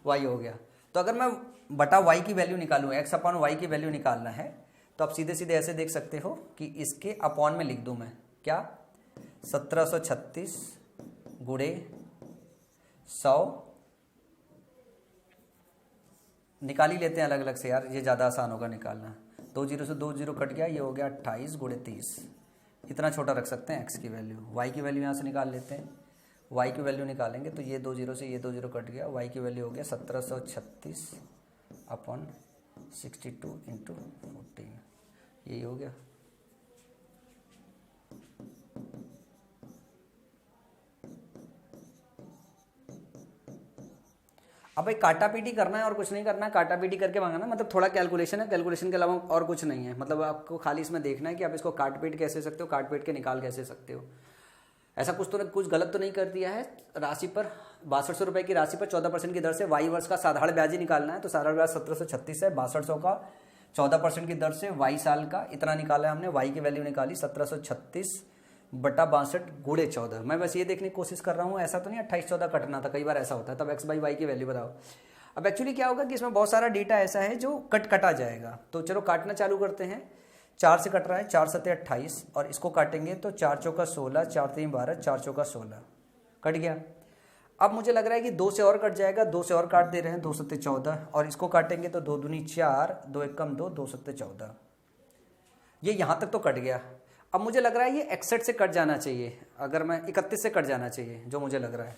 y हो गया। तो अगर मैं बटा y की वैल्यू निकालूं, x अपॉन y की वैल्यू निकालना है, तो आप सीधे सीधे ऐसे देख सकते हो कि इसके अपॉन में लिख दूं मैं क्या? 1736 गुणे 100, निकाल ही लेते हैं अलग अलग से यार, ये ज़्यादा आसान होगा निकालना। 2 जीरो से 2 जीरो कट गया, ये हो गया 28 गुणे 30। इतना छोटा रख सकते हैं x की वैल्यू। y की वैल्यू यहाँ से निकाल लेते हैं। y की वैल्यू निकालेंगे तो ये 2 जीरो से ये 2 जीरो कट गया, y की वैल्यू हो गया 1736 अपॉन 62 इंटू 14, यही हो गया। अब भाई काटा पीटी करना है और कुछ नहीं करना है, काटा पीटी करके मांगना, मतलब थोड़ा कैलकुलेशन है, कैलकुलेशन के अलावा और कुछ नहीं है। मतलब आपको खाली इसमें देखना है कि आप इसको काट पीट कैसे सकते हो, काट पीट के निकाल कैसे सकते हो। ऐसा कुछ गलत तो नहीं कर दिया है। राशि पर 6200 रुपए की राशि पर 14% की दर से y वर्ष का साधारण ब्याज ही निकालना है। तो साधारण ब्याज 1736 है, 6200 का 14% की दर से y साल का इतना निकाला है हमने। y की वैल्यू निकाली 1736 बटा 62 गुणे 14। मैं बस ये देखने की कोशिश कर रहा हूँ, ऐसा तो नहीं 28-14 कटना था, कई बार ऐसा होता है। तब x बाई वाई की वैल्यू बताओ। अब एक्चुअली क्या होगा कि इसमें बहुत सारा डेटा ऐसा है जो कटा जाएगा। तो चलो काटना चालू करते हैं। 4 से कट रहा है, 4 सत्ते 28, और इसको काटेंगे तो 4 चौका 16, 4 3 12, 4 चौका 16, कट गया। अब मुझे लग रहा है कि 2 से और कट जाएगा, 2 से और काट दे रहे हैं, 2 सत्ते 14, और इसको काटेंगे तो 2 दूनी 4, 2 एक कम 2, 2 सत्ते 14। ये यहाँ तक तो कट गया। अब मुझे लग रहा है ये 61 से कट जाना चाहिए, अगर मैं 31 से कट जाना चाहिए जो मुझे लग रहा है।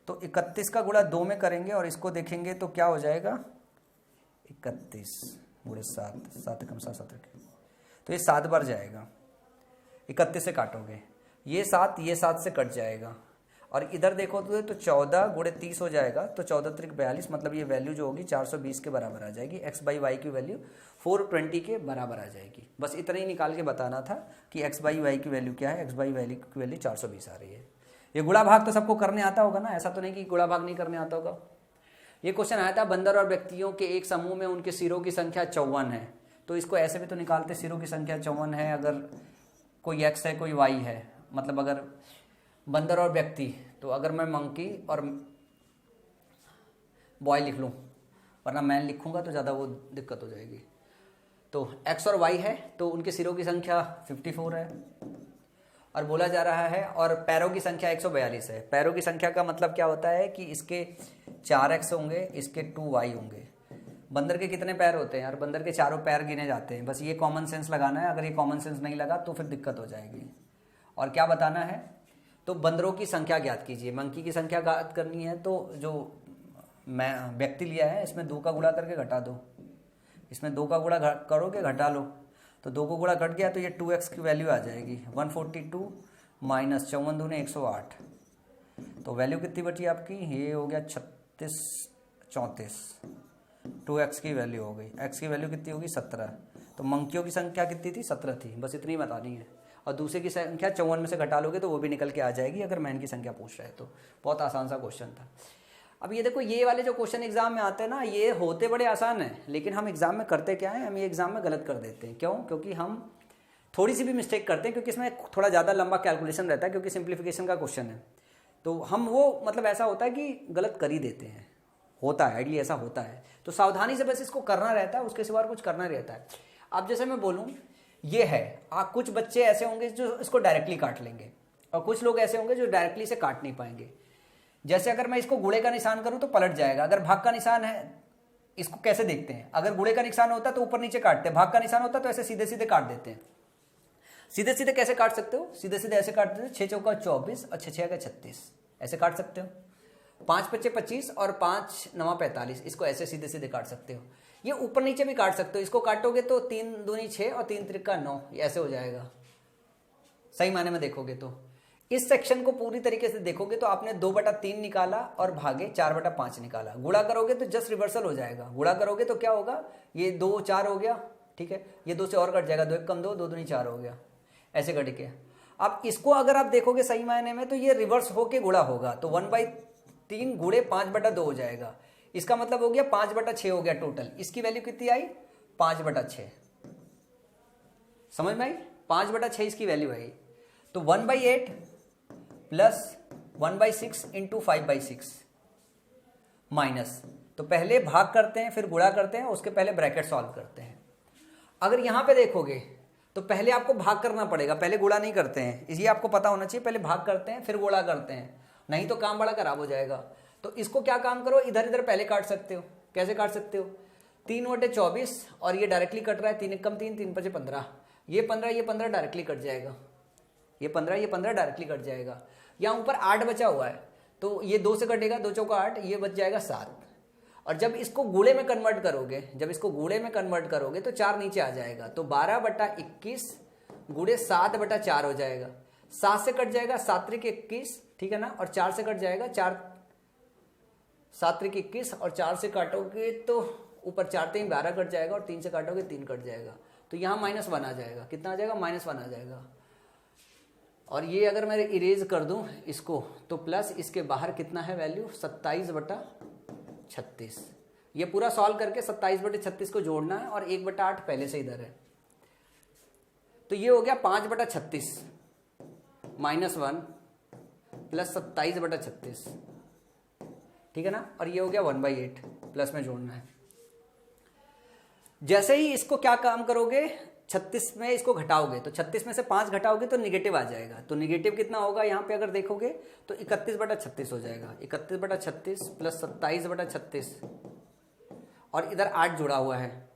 तो 31 का गुणा 2 में करेंगे और इसको देखेंगे तो क्या हो जाएगा? 31 गुणे 7, 7 कम 7 7, तो ये 7 बार जाएगा। 31 से काटोगे, ये 7 से कट जाएगा, और इधर देखो तो 14 गुणे 30 हो जाएगा। तो 14 त्रिक 42, मतलब ये वैल्यू जो होगी 420 के बराबर आ जाएगी। x बाई वाई की वैल्यू 420 के बराबर आ जाएगी। बस इतना ही निकाल के बताना था कि x बाई वाई की वैल्यू क्या है। x बाई वाई की वैल्यू 420 आ रही है। ये गुणा भाग तो सबको करने आता होगा ना, ऐसा तो नहीं कि गुणा भाग नहीं करने आता होगा। ये क्वेश्चन आया था, बंदर और व्यक्तियों के एक समूह में उनके सिरों की संख्या 54 है। तो इसको ऐसे भी तो निकालते, सिरों की संख्या 54 है, अगर कोई x है कोई y है, मतलब अगर बंदर और व्यक्ति, तो अगर मैं मंकी और बॉय लिख लूँ, वरना मैन लिखूँगा तो ज़्यादा वो दिक्कत हो जाएगी। तो एक्स और वाई है, तो उनके सिरों की संख्या 54 है और बोला जा रहा है, और पैरों की संख्या 142 है। पैरों की संख्या का मतलब क्या होता है कि इसके 4x होंगे, इसके 2y होंगे। बंदर के कितने पैर होते हैं यार? बंदर के चारों पैर गिने जाते हैं। बस ये कॉमन सेंस लगाना है, अगर ये कॉमन सेंस नहीं लगा तो फिर दिक्कत हो जाएगी। और क्या बताना है? तो बंदरों की संख्या ज्ञात कीजिए। मंकी की संख्या ज्ञात करनी है, तो जो मैं व्यक्ति लिया है इसमें 2 का गुणा करके घटा दो, इसमें 2 का गुणा करोगे घटा लो, तो 2 को गुणा कट गया तो ये 2x की वैल्यू आ जाएगी 142 माइनस 54 दूने 108। तो वैल्यू कितनी बची आपकी? ये हो गया 36 34। 2x की वैल्यू हो गई, x की वैल्यू कितनी होगी? 17। तो मंकियों की संख्या कितनी थी? 17 थी। बस इतनी बतानी है। और दूसरे की संख्या 54 में से घटा लोगे तो वो भी निकल के आ जाएगी, अगर मैन की संख्या पूछ रहा है तो। बहुत आसान सा क्वेश्चन था। अब ये देखो, ये वाले जो क्वेश्चन एग्जाम में आते हैं ना, ये होते बड़े आसान हैं, लेकिन हम एग्जाम में करते क्या है? हम ये एग्जाम में गलत कर देते हैं। क्यों? क्योंकि हम थोड़ी सी भी मिस्टेक करते हैं, क्योंकि इसमें थोड़ा ज़्यादा लंबा कैलकुलेशन रहता है, क्योंकि सिंप्लीफिकेशन का क्वेश्चन है। तो हम वो मतलब ऐसा होता है कि गलत कर ही देते हैं, होता है, आइडियली ऐसा होता है। तो सावधानी से बस इसको करना रहता है, उसके सिवा कुछ करना रहता है। अब जैसे मैं बोलूँ, ये है, कुछ बच्चे ऐसे होंगे जो इसको डायरेक्टली काट लेंगे, और कुछ लोग ऐसे होंगे जो डायरेक्टली से काट नहीं पाएंगे। जैसे अगर मैं इसको गुणे का निशान करूं तो पलट जाएगा। अगर भाग का निशान है, इसको कैसे देखते हैं? अगर गुणे का निशान होता तो ऊपर नीचे काटते हैं, भाग का निशान होता तो ऐसे सीधे सीधे काट देते हैं। सीधे सीधे कैसे काट सकते हो? सीधे सीधे ऐसे काट देते हैं, 6 चौका 24 और 6 छः 36, ऐसे काट सकते हो। 5 पच्चे 25 और 5 नवा 45, इसको ऐसे सीधे सीधे काट सकते हो। ये ऊपर नीचे भी काट सकते हो। इसको काटोगे तो 3 दूनी 6 और 3 त्रिका 9, ये ऐसे हो जाएगा। सही मायने में देखोगे तो इस सेक्शन को पूरी तरीके से देखोगे तो आपने 2/3 निकाला और भागे 4/5 निकाला। गुणा करोगे तो जस्ट रिवर्सल हो जाएगा। गुणा करोगे तो क्या होगा? ये 2 4 हो गया, ठीक है, ये 2 से और कट जाएगा, 2 1 कम 2, 2 दूनी 4 हो गया, ऐसे कट के। अब इसको अगर आप देखोगे सही मायने में तो ये रिवर्स होके गुणा होगा, तो 1/3 गुणे 5/2 हो जाएगा। इसका मतलब हो गया 5/6 हो गया टोटल। इसकी वैल्यू कितनी आई? 5/6। समझ में आई? 5/6 इसकी वैल्यू आई। तो 1/8 प्लस 1/6 इंटू 5/6 माइनस, तो पहले भाग करते हैं फिर गुणा करते हैं, उसके पहले ब्रैकेट सॉल्व करते हैं। अगर यहां पे देखोगे तो पहले आपको भाग करना पड़ेगा, पहले गुणा नहीं करते हैं, ये आपको पता होना चाहिए। पहले भाग करते हैं फिर गुणा करते हैं, नहीं तो काम बड़ा खराब हो जाएगा। तो इसको क्या काम करो, इधर इधर पहले काट सकते हो। कैसे काट सकते हो? 3/24 और ये डायरेक्टली कट रहा है, 3 कम 3, 3 5 15, ये 15 डायरेक्टली कट जाएगा, ये 15 डायरेक्टली कट जाएगा। यहाँ ऊपर 8 बचा हुआ है, तो ये 2 से कटेगा, 2 चौका 8, ये बच जाएगा 7। और जब इसको गुणे में कन्वर्ट करोगे, तो 4 नीचे आ जाएगा, तो 12/21 गुणे 7/4 हो जाएगा। 7 से कट जाएगा 7 त्रिक 21, ठीक है ना, और 4 से कट जाएगा 7 त्रिक 21, और 4 से काटोगे तो ऊपर 4 3 12 कट जाएगा, और 3 से काटोगे 3 कट जाएगा, तो यहाँ -1 आ जाएगा। कितना आ जाएगा? -1 आ जाएगा। और ये अगर मैं इरेज कर दूं इसको, तो प्लस इसके बाहर कितना है वैल्यू? 27/36। ये पूरा सॉल्व करके 27/36 को जोड़ना है, और 1/8 पहले से इधर है, तो ये हो गया 5/36 -1 प्लस 27/36, ठीक है ना। और ये हो गया 1/8 प्लस में जोड़ना है। जैसे ही इसको क्या काम करोगे, 36 में इसको घटाओगे, तो 36 में से 5 घटाओगे तो निगेटिव आ जाएगा। तो निगेटिव कितना होगा यहाँ पे अगर देखोगे तो 31/36 हो जाएगा। 31/36 प्लस 27/36, और इधर 8 जुड़ा हुआ है।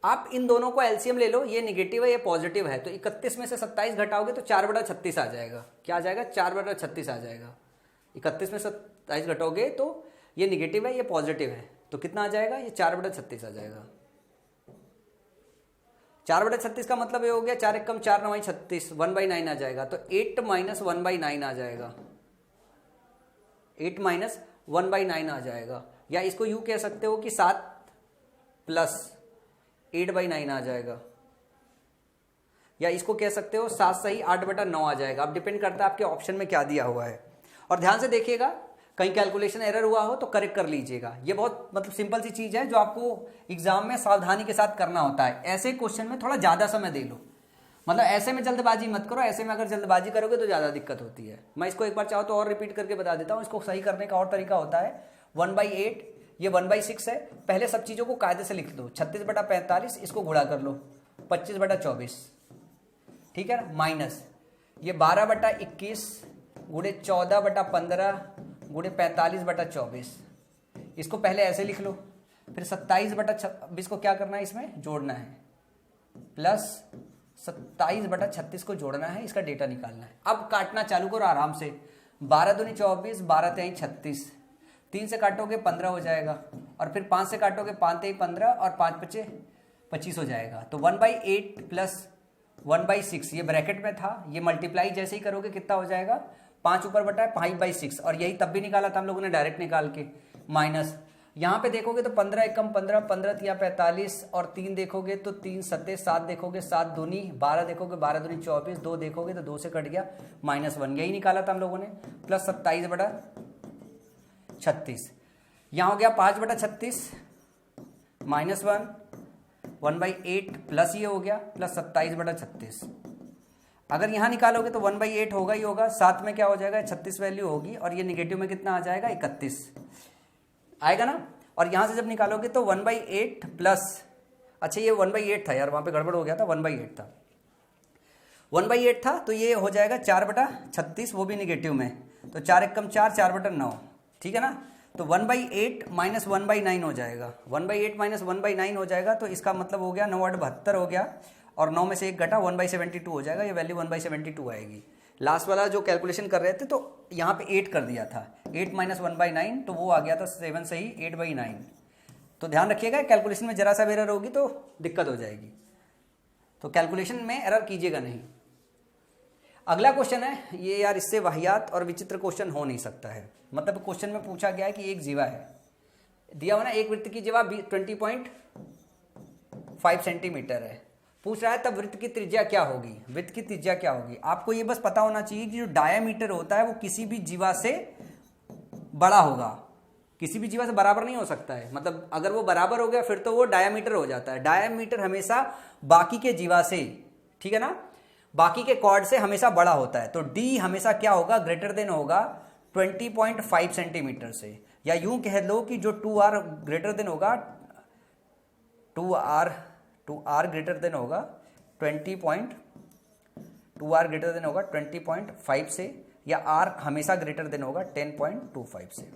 आप इन दोनों को एलसीएम ले लो, ये निगेटिव है ये पॉजिटिव है, तो 31 में से 27 घटाओगे तो 4/36 आ जाएगा। क्या आ जाएगा? 4/36 आ जाएगा। 31 में 27 घटाओगे तो ये निगेटिव है ये पॉजिटिव है, तो कितना आ जाएगा? ये 4/36 आ जाएगा। 4/36 का मतलब ये हो गया 4 कम 4 9 36, 1/9 आ जाएगा, तो 8 - 1/9 आ जाएगा। 8 - 1/9 आ जाएगा। या इसको यूं कह सकते हो कि 7 प्लस 8/9 आ जाएगा, या इसको कह सकते हो 7 सही 8/9 आ जाएगा। अब डिपेंड करता है आपके ऑप्शन में क्या दिया हुआ है। और ध्यान से देखिएगा, कहीं कैलकुलेशन एरर हुआ हो तो करेक्ट कर लीजिएगा। ये बहुत मतलब सिंपल सी चीज है जो आपको एग्जाम में सावधानी के साथ करना होता है। ऐसे क्वेश्चन में थोड़ा ज्यादा समय दे लो, मतलब ऐसे में जल्दबाजी मत करो, ऐसे में अगर जल्दबाजी करोगे तो ज़्यादा दिक्कत होती है। मैं इसको एक बार चाहो तो और रिपीट करके बता देता हूँ। इसको सही करने का और तरीका होता है 1/8, ये 1/6 है। पहले सब चीज़ों को कायदे से लिख दो, 36/45 इसको गुणा कर लो 25/24, ठीक है ना, माइनस ये 12/21 गुणे 14/15 गुणे 45/24, इसको पहले ऐसे लिख लो। फिर 27/26 को क्या करना है, इसमें जोड़ना है, प्लस 27/36 को जोड़ना है, इसका डेटा निकालना है। अब काटना चालू करो आराम से। 12 दूनी 24, 12 तेईं 36, 3 से काटोगे 15 हो जाएगा, और फिर 5 से काटोगे 5 तेईं 15 और 5 पचे 25 हो जाएगा। तो 1/8 प्लस 1/6 ये ब्रैकेट में था, ये मल्टीप्लाई जैसे ही करोगे कितना हो जाएगा, 5 ऊपर बटा है 5/6, और यही तब भी निकाला था हम लोगों ने डायरेक्ट निकाल के, माइनस यहाँ पे देखोगे तो 15 एकम 15, 15 तिया 45, और 3 देखोगे तो 3 सत्ते 7 देखोगे 7 दूनी 12 देखोगे 12 दूनी 24, 2 देखोगे तो 2 से कट गया -1, यही निकाला था हम लोगों ने, प्लस 27/36, यहाँ हो गया 5/36 -1, 1/8 प्लस ये हो गया प्लस 27/36। अगर यहाँ निकालोगे तो 1/8 होगा ही होगा, साथ में क्या हो जाएगा 36 वैल्यू होगी, और ये निगेटिव में कितना आ जाएगा 31 आएगा ना। और यहाँ से जब निकालोगे तो 1/8 प्लस, अच्छा ये 1/8 था यार, वहाँ पे गड़बड़ हो गया था, 1/8 था, 1/8 था, तो ये हो जाएगा 4/36, वो भी निगेटिव में, तो 4 एकम 4, 4/9, ठीक है ना। तो 1/8 माइनस 1/9 हो जाएगा, 1/8 माइनस 1/9 हो जाएगा, तो इसका मतलब हो गया 9/72 हो गया, और 9 में से 1 घटा 1/72 हो जाएगा, ये वैल्यू 1/72 आएगी। लास्ट वाला जो कैलकुलेशन कर रहे थे तो यहाँ पे 8 कर दिया था, 8 माइनस 1/9, तो वो आ गया था 7 से ही 8/9। तो ध्यान रखिएगा कैलकुलेशन में जरा सा एरर होगी तो दिक्कत हो जाएगी, तो कैलकुलेशन में एरर कीजिएगा नहीं। अगला क्वेश्चन है ये यार, इससे वाहियात और विचित्र क्वेश्चन हो नहीं सकता है। मतलब क्वेश्चन में पूछा गया है कि एक जीवा है, दिया हुआ ना एक वृत्त की जीवा 20.5 सेंटीमीटर है, पूछ रहा है तब वृत्त की त्रिज्या क्या होगी, वृत्त की त्रिज्या क्या होगी। आपको ये बस पता होना चाहिए कि जो डायामीटर होता है वो किसी भी जीवा से बड़ा होगा, किसी भी जीवा से बराबर नहीं हो सकता है। मतलब अगर वो बराबर हो गया फिर तो वो डायामीटर हो जाता है। डायामीटर हमेशा बाकी के जीवा से, ठीक है ना, बाकी के कॉर्ड से हमेशा बड़ा होता है। तो डी हमेशा क्या होगा, ग्रेटर देन होगा 20.5 सेंटीमीटर से, या यूं कह लो कि जो 2r ग्रेटर देन होगा, 2r ग्रेटर देन होगा 20.5 से, या r हमेशा ग्रेटर देन होगा 10.25 से।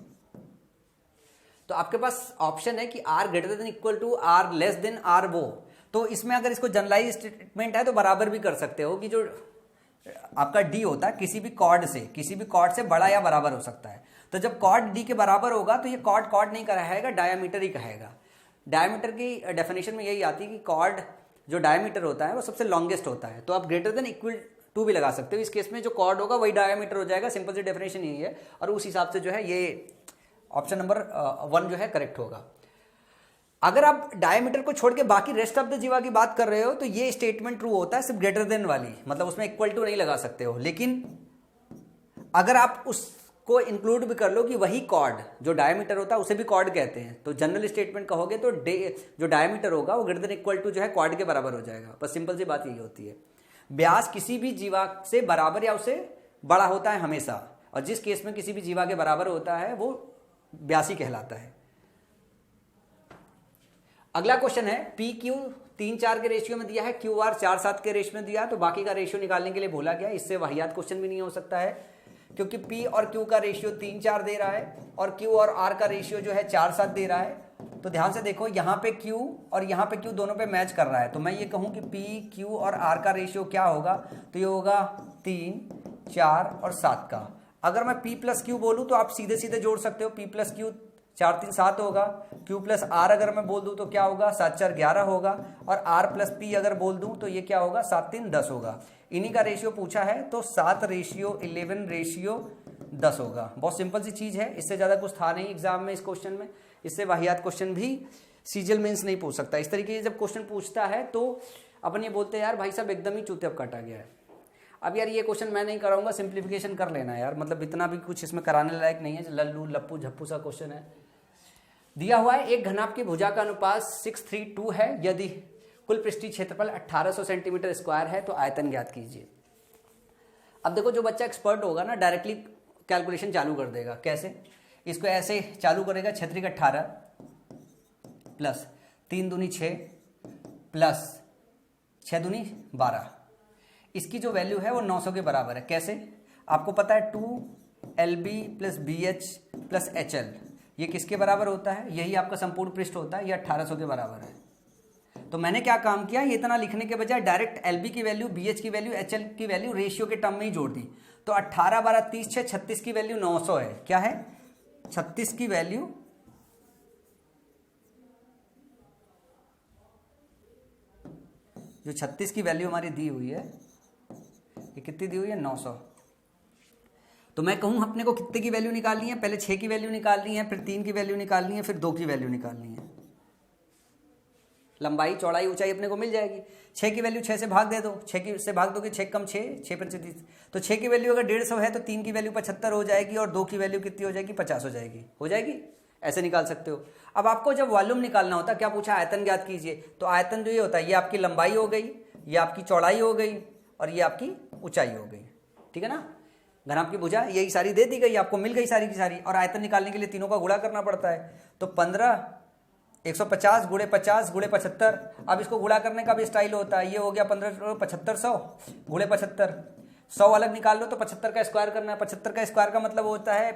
तो आपके पास ऑप्शन है कि r greater than equal to r less than r वो। तो इसमें अगर इसको जनरलाइज स्टेटमेंट है तो बराबर भी कर सकते हो कि जो आपका d होता है किसी भी कॉर्ड से बड़ा या बराबर हो सकता है। तो जब कॉर्ड d के बराबर होगा तो ये कॉर्ड नहीं कहेगा, डायामीटर ही कहेगा। डायमीटर की डेफिनेशन में यही आती है कि कॉर्ड जो डायमीटर होता है वो सबसे लॉन्गेस्ट होता है। तो आप ग्रेटर देन इक्वल टू भी लगा सकते हो, इस केस में जो कॉर्ड होगा वही डायमीटर हो जाएगा। सिंपल सी डेफिनेशन यही है, और उस हिसाब से जो है ये ऑप्शन नंबर 1 जो है करेक्ट होगा। अगर आप डायमीटर को छोड़ के बाकी रेस्ट ऑफ द जीवा की बात कर रहे हो तो ये स्टेटमेंट ट्रू होता है सिर्फ ग्रेटर देन वाली, मतलब उसमें इक्वल टू नहीं लगा सकते हो। लेकिन अगर आप उसको इंक्लूड भी कर लो कि वही कॉर्ड जो डायमीटर होता है उसे भी कॉर्ड कहते हैं, तो जनरल स्टेटमेंट कहोगे तो जो डायमीटर होगा वो ग्रेटर देन इक्वल टू जो है कॉर्ड के बराबर हो जाएगा। बस सिंपल सी बात यही होती है। व्यास किसी भी जीवा से बराबर या उससे बड़ा होता है हमेशा, और जिस केस में किसी भी जीवा के बराबर होता है वो व्यास ही कहलाता है। अगला क्वेश्चन है पी क्यू 3-4 के रेशियो में दिया है, क्यू आर 4-7 के रेशियो में दिया है, तो बाकी का रेशियो निकालने के लिए बोला गया। इससे वाहियात क्वेश्चन भी नहीं हो सकता है, क्योंकि P और Q का रेशियो 3-4 दे रहा है और Q और R का रेशियो जो है 4-7 दे रहा है। तो ध्यान से देखो, यहाँ पे Q और यहाँ पे Q दोनों पे मैच कर रहा है, तो मैं ये कहूँ कि P, Q और R का रेशियो क्या होगा, तो ये होगा 3, 4 और 7 का। अगर मैं P प्लस Q बोलूँ तो आप सीधे सीधे जोड़ सकते हो, P प्लस Q 4 3 7 होगा, Q प्लस R अगर मैं बोल दूँ तो क्या होगा 7 4 11 होगा, और R प्लस P अगर बोल दूँ तो ये क्या होगा 7 3 10 होगा। इन्हीं का रेशियो पूछा है, तो 7:11:10 होगा। बहुत सिंपल सी चीज़ है, इससे ज़्यादा कुछ था नहीं एग्जाम में इस क्वेश्चन में। इससे वाहियात क्वेश्चन भी सीजीएल मेंस नहीं पूछ सकता। इस तरीके से जब क्वेश्चन पूछता है तो अपन ये बोलते हैं यार भाई साहब एकदम ही चूतिया काटा गया है। अब यार ये क्वेश्चन मैं नहीं कराऊंगा, सिंप्लीफिकेशन कर लेना यार, मतलब इतना भी कुछ इसमें कराने लायक नहीं है, लल्लू लप्पू झप्पू सा क्वेश्चन है। दिया हुआ है एक घनाभ की भुजा का अनुपात 6:3:2 है, यदि कुल पृष्ठीय क्षेत्रफल 1800 सेंटीमीटर स्क्वायर है, तो आयतन ज्ञात कीजिए। अब देखो जो बच्चा एक्सपर्ट होगा ना डायरेक्टली कैलकुलेशन चालू कर देगा। कैसे? इसको ऐसे चालू करेगा, क्षेत्रिक 18 प्लस 3 दूनी 6 प्लस 6 दूनी 12, इसकी जो वैल्यू है वो 900 के बराबर है। कैसे? आपको पता है 2LB plus BH plus HL ये किसके बराबर होता है? यही आपका संपूर्ण पृष्ठ होता है, ये 1800 के बराबर है। तो मैंने क्या काम किया, ये इतना लिखने के बजाय डायरेक्ट LB की वैल्यू, BH की वैल्यू, HL की वैल्यू रेशियो के टर्म में ही जोड़ दी। तो 18 12 30 6 36 की वैल्यू 900 है। क्या है? 36 की वैल्यू जो 36 की वैल्यू हमारी दी हुई है, ये कितनी दी हुई है? 900। तो मैं कहूं अपने को कितने की वैल्यू निकालनी है? पहले 6 की वैल्यू निकालनी है, फिर 3 की वैल्यू निकालनी है, फिर 2 की वैल्यू निकालनी है। लंबाई चौड़ाई ऊंचाई अपने को मिल जाएगी। 6 की वैल्यू 6 से भाग दे दो, 6 की से भाग दोगे 6 कम 6 6 5 30, तो 6 की वैल्यू अगर 150 है तो 3 की वैल्यू 75 हो जाएगी और 2 की वैल्यू कितनी हो जाएगी? 50 हो जाएगी। हो जाएगी, ऐसे निकाल सकते हो। अब आपको जब वॉल्यूम निकालना होता है, क्या पूछा? आयतन ज्ञात कीजिए। तो आयतन जो ये होता है, ये आपकी लंबाई हो गई, ये आपकी चौड़ाई हो गई और ये आपकी ऊंचाई हो गई। ठीक है ना? घनाभ की भुजा यही सारी दे दी गई, आपको मिल गई सारी की सारी। और आयतन निकालने के लिए तीनों का गुणा करना पड़ता है। तो 15 150 गुणे 50 गुणे 75। अब इसको गुणा करने का भी स्टाइल होता है। ये हो गया 15 7500 गुणे 75, 100 अलग निकाल लो तो 75 का स्क्वायर करना है। 75 का स्क्वायर का मतलब होता है,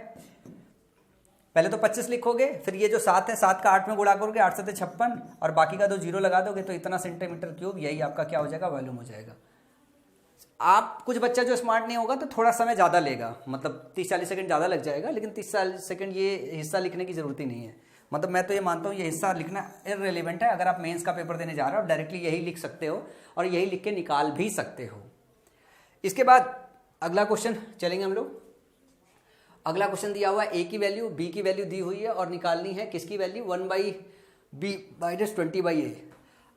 पहले तो 25 लिखोगे, फिर ये जो 7 है 7 का 8 में गुणा करोगे, 8 7 56 और बाकी का 2 जीरो लगा दोगे तो इतना सेंटीमीटर क्यूब, यही आपका क्या हो जाएगा? वॉल्यूम हो जाएगा। आप कुछ बच्चा जो स्मार्ट नहीं होगा तो थोड़ा समय ज़्यादा लेगा, मतलब 30-40 सेकंड ज़्यादा लग जाएगा, लेकिन 30-40 सेकंड ये हिस्सा लिखने की ज़रूरत ही नहीं है। मतलब मैं तो ये मानता हूँ ये हिस्सा लिखना इररिलेवेंट है। अगर आप मेंस का पेपर देने जा रहे हो, आप डायरेक्टली यही लिख सकते हो और यही लिख के निकाल भी सकते हो। इसके बाद अगला क्वेश्चन चलेंगे हम लोग। अगला क्वेश्चन दिया हुआ है A की वैल्यू, B की वैल्यू दी हुई है और निकालनी है किसकी वैल्यू? 1/B minus 20/A।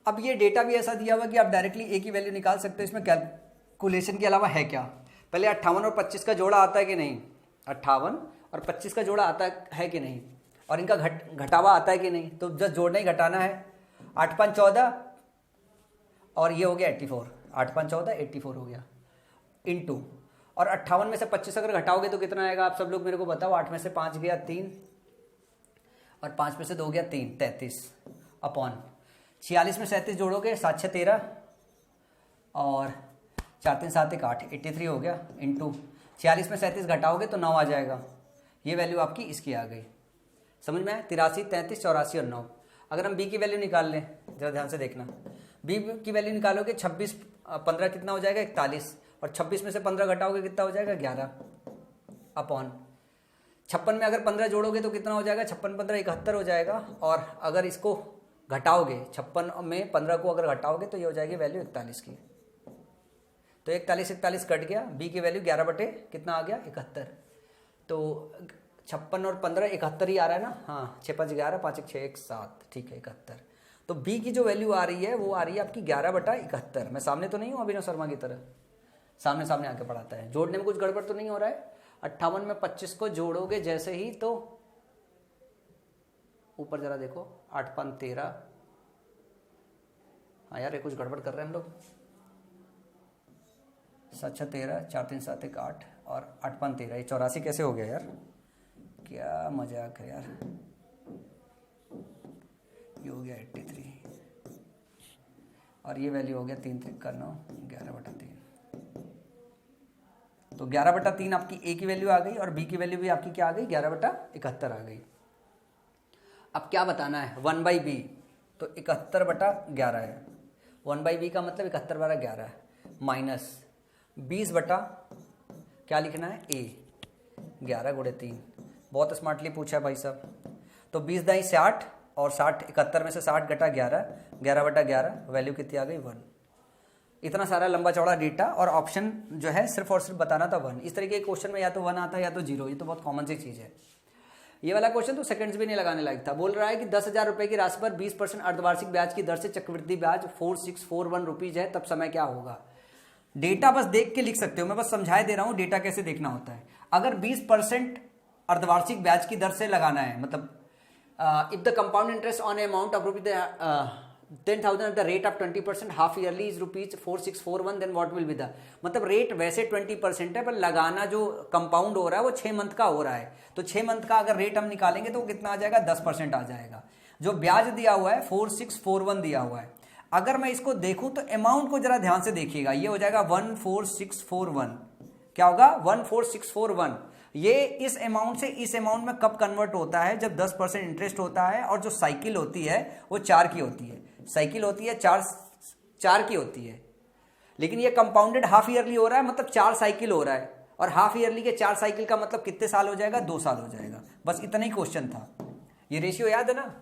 अब ये डेटा भी ऐसा दिया हुआ कि आप डायरेक्टली A की वैल्यू निकाल सकते हो। इसमें कैलकुलेशन के अलावा है क्या? पहले 58 और 25 का जोड़ा आता है कि नहीं? 58 और 25 का जोड़ा आता है कि नहीं? और इनका घटावा आता है कि नहीं? तो जस्ट जोड़ना ही घटाना है। 8 5 14 और ये हो गया 84, 8 5 14 84 हो गया इनटू, और 58 में से 25 अगर घटाओगे तो कितना आएगा? आप सब लोग मेरे को बताओ। 8 में से 5 गया 3 और 5 में से 2 गया 3, 33 अपॉन 46 में 37 जोड़ोगे 7 6 13 और 4 3 7 1 8, 83 हो गया इनटू 46 में 37 घटाओगे तो 9 आ जाएगा। ये वैल्यू आपकी इसकी आ गई। समझ में आया? 83 33 84 और 9। अगर हम B की वैल्यू निकाल लें, जरा ध्यान से देखना, B की वैल्यू निकालोगे 26 15 कितना हो जाएगा? 41 और 26 में से 15 घटाओगे कितना हो जाएगा? 11 अपॉन 56 में अगर 15 जोड़ोगे तो कितना हो जाएगा? 56 15 71 हो जाएगा। और अगर इसको घटाओगे 56 में 15 को अगर घटाओगे तो ये हो जाएगी वैल्यू 41 की। तो 41 कट गया। B की वैल्यू 11 बटे कितना आ गया? 71। तो 56 और 15 71 ही आ रहा है ना? हाँ, 6 5 11 5 1 6 1 7, ठीक है 71। तो B की जो वैल्यू आ रही है वो आ रही है आपकी 11/71। मैं सामने तो नहीं हूँ अभिनव शर्मा की तरह, सामने सामने आके पढ़ाता है। जोड़ने में कुछ गड़बड़ तो नहीं हो रहा है? 58 में 25 को जोड़ोगे जैसे ही तो ऊपर जरा देखो, 8 5 13। हाँ यार ये कुछ गड़बड़ कर रहे हैं हम लोग। 7 6 13, 4 3 7 1 8 और 8 5 13, ये 84 कैसे हो गया यार? क्या मजाक है यार। ये हो गया 83 और ये वैल्यू हो गया 3 3 का 9, 11/3। तो 11/3 आपकी A की वैल्यू आ गई और B की वैल्यू भी आपकी क्या आ गई? 11/71 आ गई। अब क्या बताना है? 1/B, तो 71/11 है। 1/B का मतलब 71/11 है, माइनस 20 बटा क्या लिखना है? A, 11 गुणे 3। बहुत स्मार्टली पूछा भाई साहब। तो 20 दाई 60 और 60 71 में से 60 घटा 11, 11/11 वैल्यू कितनी आ गई? 1। इतना सारा लंबा चौड़ा डेटा और ऑप्शन जो है सिर्फ और सिर्फ बताना था 1। इस तरीके के क्वेश्चन में या तो 1 आता है या तो 0। ये तो बहुत कॉमन सी चीज़ है। ये वाला क्वेश्चन तो सेकंड्स भी नहीं लगाने लायक था। बोल रहा है कि 10,000 रुपए की राशि पर 20% अर्धवार्षिक ब्याज की दर से चक्रवृद्धि ब्याज 4641 रुपीज है, तब समय क्या होगा? डेटा बस देख के लिख सकते हो, मैं बस समझाए दे रहा हूँ डेटा कैसे देखना होता है। अगर 20% अर्धवार्षिक ब्याज की दर से लगाना है, मतलब if the compound interest on amount of rupees 10,000 at the rate of 20%, half yearly is rupees 4641, then what will be the, मतलब रेट वैसे 20% है पर लगाना जो कंपाउंड हो रहा है वो 6 मंथ का हो रहा है, तो 6 मंथ का अगर रेट हम निकालेंगे तो कितना आ जाएगा, 10% आ जाएगा। जो ब्याज दिया हुआ है 4641 दिया हुआ है, अगर मैं इसको देखूं तो अमाउंट को जरा ध्यान से देखिएगा, ये हो जाएगा 14641, क्या होगा 14641। ये इस अमाउंट से इस अमाउंट में कब कन्वर्ट होता है, जब 10% इंटरेस्ट होता है और जो साइकिल होती है वो 4 की होती है, साइकिल होती है 4 की होती है, लेकिन ये कंपाउंडेड हाफ ईयरली हो रहा है, मतलब 4 साइकिल हो रहा है, और हाफ ईयरली के 4 साइकिल का मतलब कितने साल हो जाएगा, 2 साल हो जाएगा। बस इतना ही क्वेश्चन था। ये रेशियो याद है ना,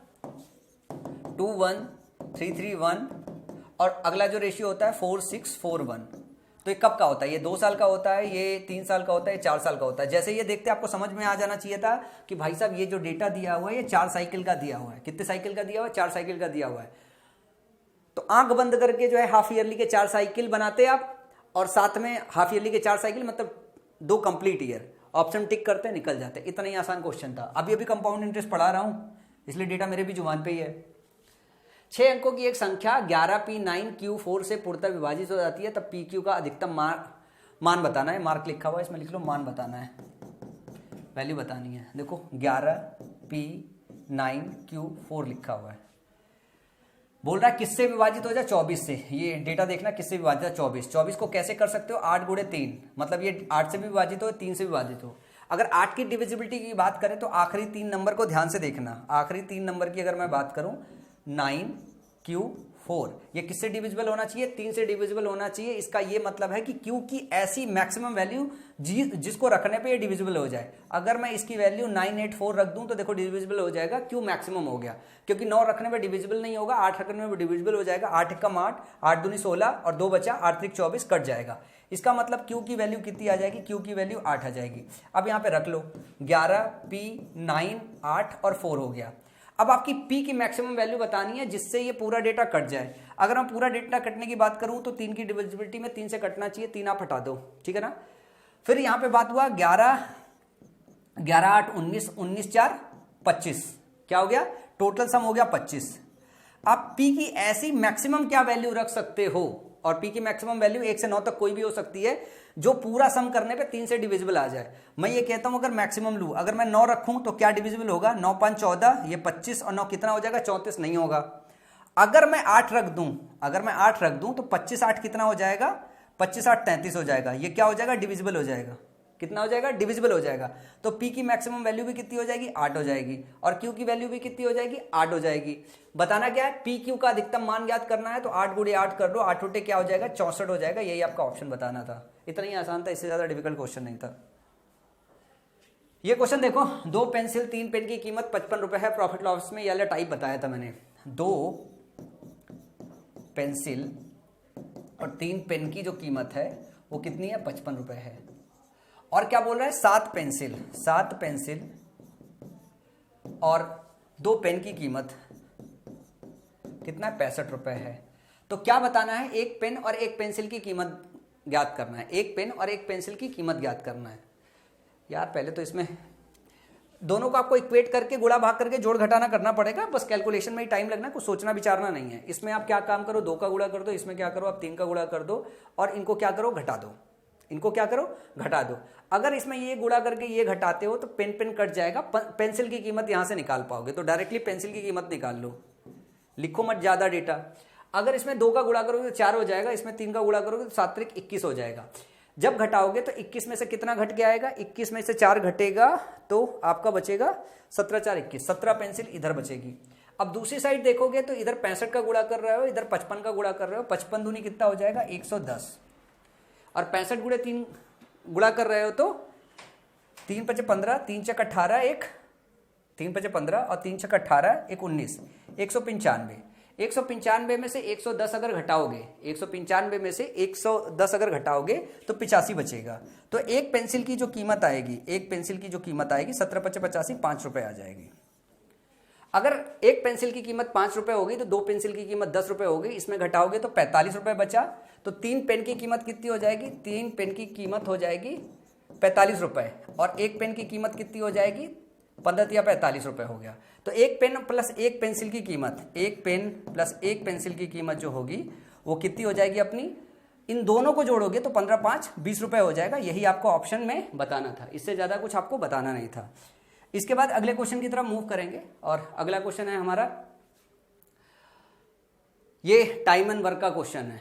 21331, और अगला जो रेशियो होता है 4641। तो ये कब का होता है, ये 2 साल का होता है, ये 3 साल का होता है, ये 4 साल का होता है। जैसे ये देखते आपको समझ में आ जाना चाहिए था कि भाई साहब ये जो डेटा दिया हुआ है ये 4 साइकिल का दिया हुआ है, कितने साइकिल का दिया हुआ है, 4 साइकिल का दिया हुआ है। तो आंख बंद करके जो है हाफ ईयरली के 4 साइकिल बनाते आप, और साथ में हाफ ईयरली के 4 साइकिल मतलब 2 कंप्लीट ईयर, ऑप्शन टिक करते निकल जाते। इतना ही आसान क्वेश्चन था। अभी कंपाउंड इंटरेस्ट पढ़ा रहा हूं इसलिए डेटा मेरे भी जुबान पे ही है। 6 अंकों की एक संख्या 11p9q4 से पूर्णतः विभाजित हो जाती है, तब pq का अधिकतम मान बताना है। मार्क लिखा हुआ है, इसमें लिख लो मान बताना है, वैल्यू बतानी है। देखो 11p9q4 लिखा हुआ है, बोल रहा है किससे विभाजित हो जाए, 24 से। ये डेटा देखना किससे विभाजित है, 24 को कैसे कर सकते हो, 8 गुणे 3, मतलब ये 8 से भी विभाजित हो, 3 से विभाजित हो। अगर 8 की डिविजिबिलिटी की बात करें तो आखिरी 3 नंबर को ध्यान से देखना, आखिरी 3 नंबर की अगर मैं बात करूं 9q4, ये किससे डिविजिबल होना चाहिए, 3 से डिविजिबल होना चाहिए। इसका ये मतलब है कि q की ऐसी मैक्सिमम वैल्यू जिसको रखने पे ये डिविजिबल हो जाए। अगर मैं इसकी वैल्यू 984 रख दूं तो देखो डिविजिबल हो जाएगा, q मैक्सिमम हो गया, क्योंकि 9 रखने पे डिविजिबल नहीं होगा, 8 रखने में डिविजिबल हो जाएगा। 8 कम 8, 8 दूनी 16 और 2 बचा, 8 त्रिक 24 कट जाएगा। इसका मतलब q की वैल्यू कितनी आ जाएगी, q की वैल्यू 8 आ जाएगी। अब यहाँ पे रख लो 11p9 8 और 4 हो गया। अब आपकी p की मैक्सिमम वैल्यू बतानी है जिससे ये पूरा डेटा कट जाए। अगर मैं पूरा डेटा कटने की बात करूं तो 3 की डिविजिबिलिटी में 3 से कटना चाहिए, 3 आप हटा दो, ठीक है ना। फिर यहां पे बात हुआ 11 8 19 19 4 25, क्या हो गया, टोटल सम हो गया 25। आप p की ऐसी मैक्सिमम क्या वैल्यू रख सकते हो, और p की मैक्सिमम वैल्यू 1 से 9 तक कोई भी हो सकती है, जो पूरा सम करने पे 3 से डिविजिबल आ जाए। मैं ये कहता हूं अगर मैक्सिमम लूं, अगर मैं 9 रखूं तो क्या डिविजिबल होगा, 9 5 14, ये 25 और 9 कितना हो जाएगा, 34 नहीं होगा। अगर मैं 8 रख दूं, अगर मैं 8 रख दूं तो 25 8 कितना हो जाएगा, 25 8 33 हो जाएगा। ये क्या हो जाएगा, डिविजिबल हो जाएगा। कितना हो जाएगा, डिविजिबल हो जाएगा। तो p की मैक्सिमम वैल्यू भी कितनी हो जाएगी, 8 हो जाएगी, और q की वैल्यू भी कितनी हो जाएगी, 8 हो जाएगी। बताना क्या है, p q का अधिकतम मान ज्ञात करना है, तो 8 गुणे 8 कर दो, 8 उठे क्या हो जाएगा, 64 हो जाएगा। यही आपका ऑप्शन बताना था, इतना ही आसान था, इससे ज्यादा डिफिकल्ट क्वेश्चन नहीं था। ये क्वेश्चन देखो, 2 पेंसिल 3 पेन की कीमत 55 रुपए है, प्रॉफिट लॉस में ये टाइप बताया था मैंने। 2 पेंसिल और 3 पेन की जो कीमत है वो कितनी है, 55 रुपए है। और क्या बोल रहा है, 7 पेंसिल और 2 पेन की कीमत कितना है, 65 रुपए है। तो क्या बताना है, एक पेन और एक पेंसिल की कीमत ज्ञात करना है, एक पेन और एक पेंसिल की कीमत ज्ञात करना है। यार पहले तो इसमें दोनों को आपको इक्वेट करके गुणा भाग करके जोड़ घटाना करना पड़ेगा, बस कैलकुलेशन में ही टाइम लगना है, कुछ सोचना विचारना नहीं है। इसमें आप क्या काम करो, 2 का गुणा कर दो, इसमें क्या करो आप 3 का गुणा कर दो, और इनको क्या करो, घटा दो, इनको क्या करो, घटा दो। अगर इसमें ये गुणा करके ये घटाते हो तो पेन कट जाएगा, पेंसिल की कीमत यहां से निकाल पाओगे, तो डायरेक्टली पेंसिल की कीमत निकाल लो, लिखो मत ज्यादा डेटा। अगर इसमें 2 का गुणा करोगे तो 4 हो जाएगा, इसमें 3 का गुणा करोगे तो 7 त्रिक 21 हो जाएगा। जब घटाओगे तो 21 में से कितना घट के आएगा, 21 में से 4 घटेगा तो आपका बचेगा 17 4 21, 17 पेंसिल इधर बचेगी। अब दूसरी साइड देखोगे तो इधर 65 का गुणा कर रहे हो, इधर 55 का गुणा कर रहे हो, 55 दूनी कितना हो जाएगा, 110, और 65 गुणे 3 गुणा कर रहे हो तो 3 5 15, 3 चक 18, 3 5 15 और 3 छक 18 1 19, 195। 195 में से 110 अगर घटाओगे, 195 में से 110 अगर घटाओगे तो 85 बचेगा। तो एक पेंसिल की जो कीमत आएगी, एक पेंसिल की जो कीमत आएगी 17 5 85, 5 रुपए आ जाएगी। अगर एक पेंसिल की कीमत 5 रुपए होगी तो 2 पेंसिल की कीमत 10 रुपए होगी, इसमें घटाओगे तो 45 रुपए बचा। तो 3 पेन की कीमत कितनी हो जाएगी, 3 पेन की कीमत हो जाएगी 45 रुपए, और एक पेन की कीमत कितनी हो जाएगी 15 या 45 रुपये हो गया। तो एक पेन प्लस एक पेंसिल की कीमत, एक पेन प्लस एक पेंसिल की कीमत जो होगी वो कितनी हो जाएगी अपनी, इन दोनों को जोड़ोगे तो 15 5 20 रुपये हो जाएगा। यही आपको ऑप्शन में बताना था, इससे ज़्यादा कुछ आपको बताना नहीं था। इसके बाद अगले क्वेश्चन की तरफ मूव करेंगे और अगला क्वेश्चन है हमारा, ये टाइम एंड वर्क का क्वेश्चन है,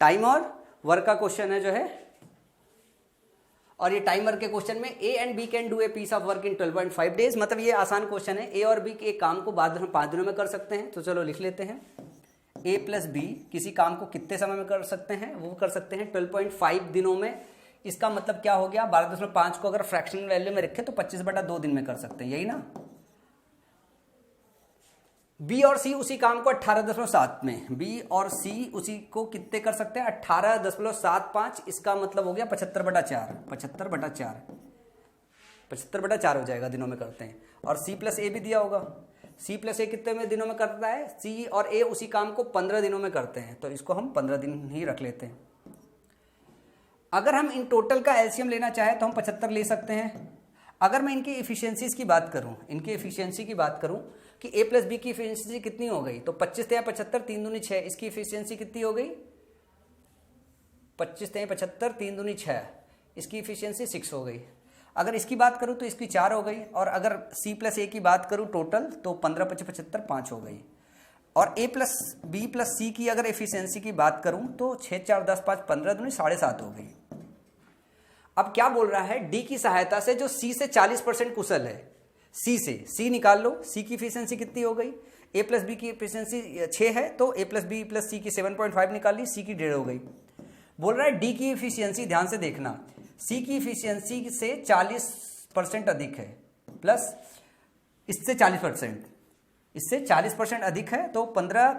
टाइम और वर्क का क्वेश्चन है जो है। और ये टाइम वर्क के क्वेश्चन में A and B can do a piece of work in 12.5 days, मतलब ये आसान क्वेश्चन है। ए और बी के एक काम को 5 दिनों में कर सकते हैं, तो चलो लिख लेते हैं। ए प्लस बी किसी काम को कितने समय में कर सकते हैं, वो कर सकते हैं 12.5 दिनों में। इसका मतलब क्या हो गया, 12.5 को अगर फ्रैक्शनल वैल्यू में रखें तो 25/2 दिन में कर सकते हैं, यही ना। बी और सी उसी काम को 18.7 में, बी और सी उसी को कितने कर सकते हैं 18.75, इसका मतलब हो गया 75/4, 75/4 हो जाएगा दिनों में करते हैं। और सी प्लस ए भी दिया होगा, सी प्लस ए कितने में दिनों में करता है, सी और ए उसी काम को 15 दिनों में करते हैं, तो इसको हम 15 दिन ही रख लेते हैं। अगर हम इन टोटल का एलसीएम लेना चाहे तो हम 75 ले सकते हैं। अगर मैं इनकी एफिशिएंसीज की बात करूं, इनकी एफिशिएंसी की बात करूं कि ए प्लस बी की एफिशिएंसी कितनी हो गई, तो 25 या 75 3 दूनी 6, इसकी एफिशिएंसी कितनी हो गई 25 या 75 3 दूनी 6, इसकी एफिशिएंसी 6 हो गई। अगर इसकी बात करूं तो इसकी 4 हो गई। और अगर सी प्लस ए की बात करूं टोटल तो 15 25 75 5 हो गई। और ए प्लस बी प्लस सी की अगर एफिशिएंसी की बात करूं तो 6 4 10 5 15 दूनी 7.5 हो गई। अब क्या बोल रहा है, डी की सहायता से जो सी से 40% कुशल है, सी से सी निकाल लो, सी की एफिशिएंसी कितनी हो गई, ए प्लस बी की एफिशिएंसी 6 है तो ए प्लस बी प्लस सी की 7.5 निकाल ली, सी की 1.5 हो गई। बोल रहा है डी की एफिशिएंसी, ध्यान से देखना, सी की एफिशिएंसी से 40% अधिक है, प्लस इससे 40%, इससे 40% अधिक है तो 15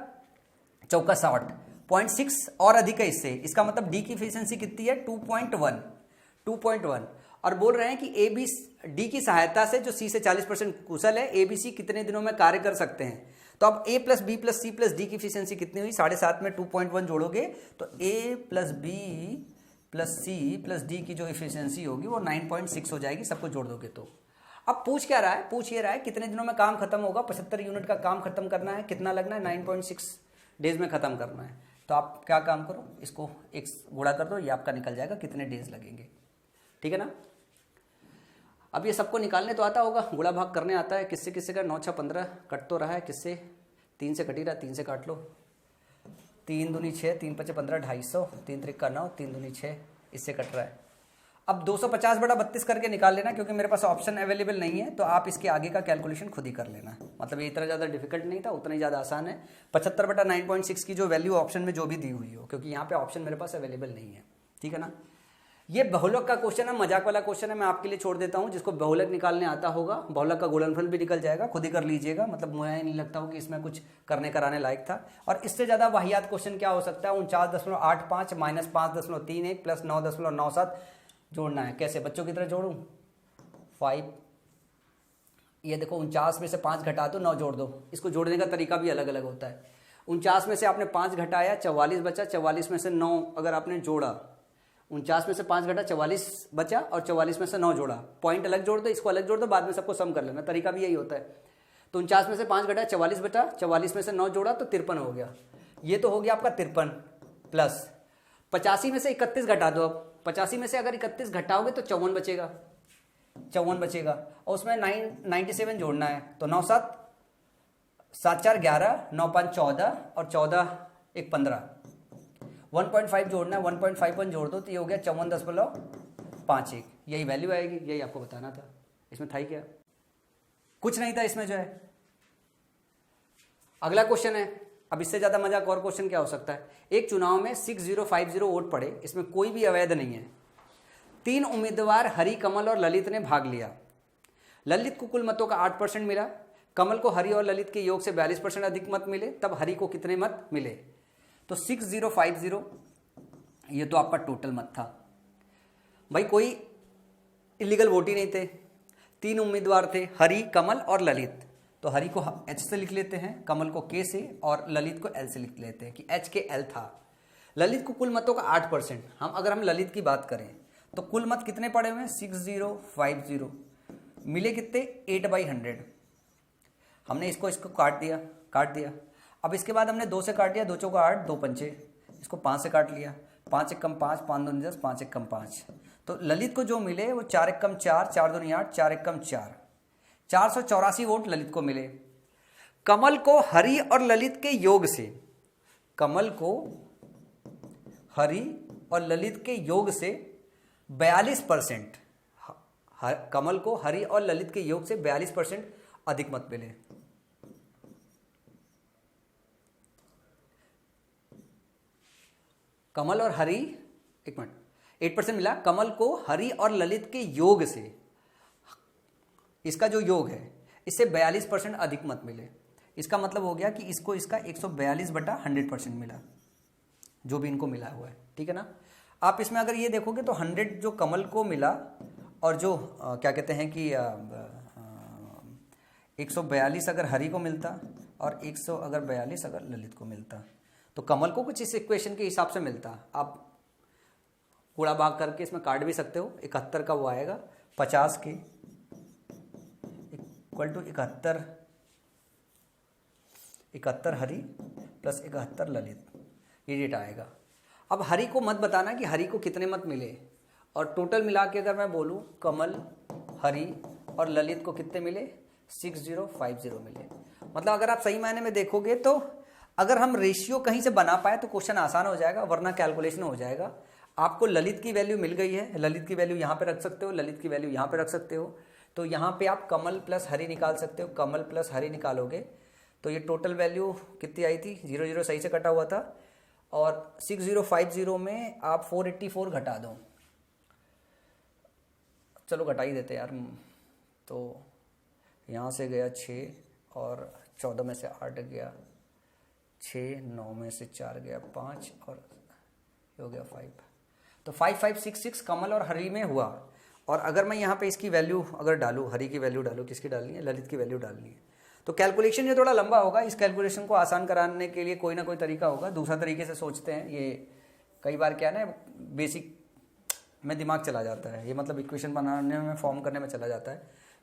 चौका 60, 0.6 और अधिक है इससे, इसका मतलब डी की एफिशिएंसी कितनी है 2.1। और बोल रहे हैं कि ए बी डी की सहायता से जो सी से 40% कुशल है, ए बी सी कितने दिनों में कार्य कर सकते हैं। तो अब A plus B plus C plus D की एफिशिएंसी कितनी हुई, 7.5 में 2.1 जोड़ोगे तो A plus B plus C plus D की जो एफिशिएंसी होगी वो 9.6 हो जाएगी, सबको जोड़ दोगे तो। अब पूछ क्या रहा है, पूछ ये रहा है कितने दिनों में काम खत्म होगा, 75 यूनिट का काम खत्म करना है, कितना लगना है 9.6 डेज में खत्म करना है। तो आप क्या काम करो, इसको एक गुणा कर दो, ये आपका निकल जाएगा कितने डेज लगेंगे, ठीक है ना। अब ये सबको निकालने तो आता होगा, गुणा भाग करने आता है, किससे किससे का 9 6 15 कट तो रहा है, किससे 3 से कट ही रहा, 3 से काट लो, 3 दूनी 6, 3 5 15 250, 3 3 का 9, 3 दूनी 6, इससे कट रहा है। अब 250/32 करके निकाल लेना, क्योंकि मेरे पास ऑप्शन अवेलेबल नहीं है, तो आप इसके आगे का कैलकुलेशन खुद ही कर लेना। मतलब ये इतना ज़्यादा डिफिकल्ट नहीं था, उतना ही ज़्यादा आसान है। 75/9.6 की जो वैल्यू ऑप्शन में जो भी दी हुई हो, क्योंकि यहाँ पे ऑप्शन मेरे पास अवेलेबल नहीं है, ठीक है ना। ये बहुलक का क्वेश्चन है, मजाक वाला क्वेश्चन है, मैं आपके लिए छोड़ देता हूँ। जिसको बहुलक निकालने आता होगा, बहुलक का गुणनफल भी निकल जाएगा, खुद ही कर लीजिएगा। मतलब मुझे नहीं लगता हो कि इसमें कुछ करने कराने लायक था। और इससे ज़्यादा वाहियात क्वेश्चन क्या हो सकता है, 49.85 माइनस 5.31 प्लस 9.97 जोड़ना है। कैसे, बच्चों की तरह जोड़ूँ 5, ये देखो 49 में से 5 घटा दो, 9 जोड़ दो। इसको जोड़ने का तरीका भी अलग अलग होता है। 49 में से आपने 5 घटाया, 44 बचा, 44 में से 9 अगर आपने जोड़ा, 49 में से 5 घटा 44 बचा और 44 में से 9 जोड़ा, पॉइंट अलग जोड़ दो, इसको अलग जोड़ दो, बाद में सबको सम कर लेना, तरीका भी यही होता है। तो 49 में से 5 घटा 44 बचा, 44 में से 9 जोड़ा तो 53 हो गया। ये तो हो गया आपका 53 प्लस 85 में से 31 घटा दो। अब 85 में से अगर 31 घटाओगे तो 54 बचेगा, 54 बचेगा, और उसमें 97 जोड़ना है। तो 9 7 7 4 11, 9 5 14 और 14 1 15, 1.5 जोड़ना है, 1.51 जोड़ दो तो ये हो गया 54.51। यही वैल्यू आएगी, यही आपको बताना था। इसमें था ही क्या, कुछ नहीं था इसमें जो है। अगला क्वेश्चन है, अब इससे ज़्यादा मजाक और क्वेश्चन क्या हो सकता है। एक चुनाव में 6050 वोट पड़े, इसमें कोई भी अवैध नहीं है। 3 उम्मीदवार हरि, कमल और ललित ने भाग लिया। ललित को कुल मतों का 8% मिला, कमल को हरि और ललित के योग से 42% अधिक मत मिले, तब हरि को कितने मत मिले। तो 6050 ये तो आपका टोटल मत था भाई, कोई इलीगल वोट ही नहीं थे। 3 उम्मीदवार थे, हरि, कमल और ललित। तो हरि को H से लिख लेते हैं, कमल को K से और ललित को L से लिख लेते हैं कि H के L था। ललित को कुल मतों का 8%। अगर हम ललित की बात करें तो कुल मत कितने पड़े हुए हैं 6050, मिले कितने 8/100। हमने इसको काट दिया। अब इसके बाद हमने 2 से काट दिया, 2 चौका 8, 2 पंचे, इसको 5 से काट लिया, 5 एक कम 5, 5 दूनी 10, 5 एक कम 5। तो ललित को जो मिले वो 4 एक कम 4, 4 दूनी 8, 4 एक कम 4, 484 वोट ललित को मिले। कमल को हरि और ललित के योग से, कमल को हरि और ललित के योग से 42%, कमल को हरि और ललित के योग से 42% अधिक मत मिले। कमल और हरि, एक मिनट, 8% मिला। कमल को हरि और ललित के योग से, इसका जो योग है इससे 42% अधिक मत मिले। इसका मतलब हो गया कि इसको इसका 142/100% मिला, जो भी इनको मिला हुआ है, ठीक है ना। आप इसमें अगर ये देखोगे तो 100 जो कमल को मिला और जो क्या कहते हैं कि 142 अगर हरि को मिलता और 142 अगर ललित को मिलता, तो कमल को कुछ इस इक्वेशन के हिसाब से मिलता। आप कूड़ा भाग करके इसमें काट भी सकते हो। 71 का वो आएगा, 50 के equal to 71 Hari plus 71 Lalit, ये डेटा आएगा। अब हरि को मत बताना कि हरि को कितने मत मिले, और टोटल मिला के अगर मैं बोलूँ कमल, हरि और ललित को कितने मिले, 6050 मिले। मतलब अगर आप सही मायने में देखोगे तो अगर हम रेशियो कहीं से बना पाए तो क्वेश्चन आसान हो जाएगा, वरना कैलकुलेशन हो जाएगा। आपको ललित की वैल्यू मिल गई है, ललित की वैल्यू यहाँ पे रख सकते हो, ललित की वैल्यू यहाँ पे रख सकते हो। तो यहाँ पे आप कमल प्लस हरि निकाल सकते हो, कमल प्लस हरि निकालोगे तो ये टोटल वैल्यू कितनी आई थी, 0 सही से कटा हुआ था, और 6050 में आप 484 घटा दो, चलो घटा ही देते यार। तो यहाँ से गया 6 और 14 में से 8 गया 6, 9 में से 4 गया 5 और हो गया 5। तो 5566 कमल और हरि में हुआ। और अगर मैं यहाँ पे इसकी वैल्यू अगर डालूँ, हरि की वैल्यू डालूँ, किसकी डालनी है, ललित की वैल्यू डालनी है, तो कैलकुलेशन ये थोड़ा लंबा होगा। इस कैलकुलेशन को आसान कराने के लिए कोई ना कोई तरीका होगा। दूसरा तरीके से सोचते हैं, ये कई बार क्या है ना, बेसिक में दिमाग चला जाता है, ये मतलब इक्वेशन बनाने में, फॉर्म करने में चला जाता है।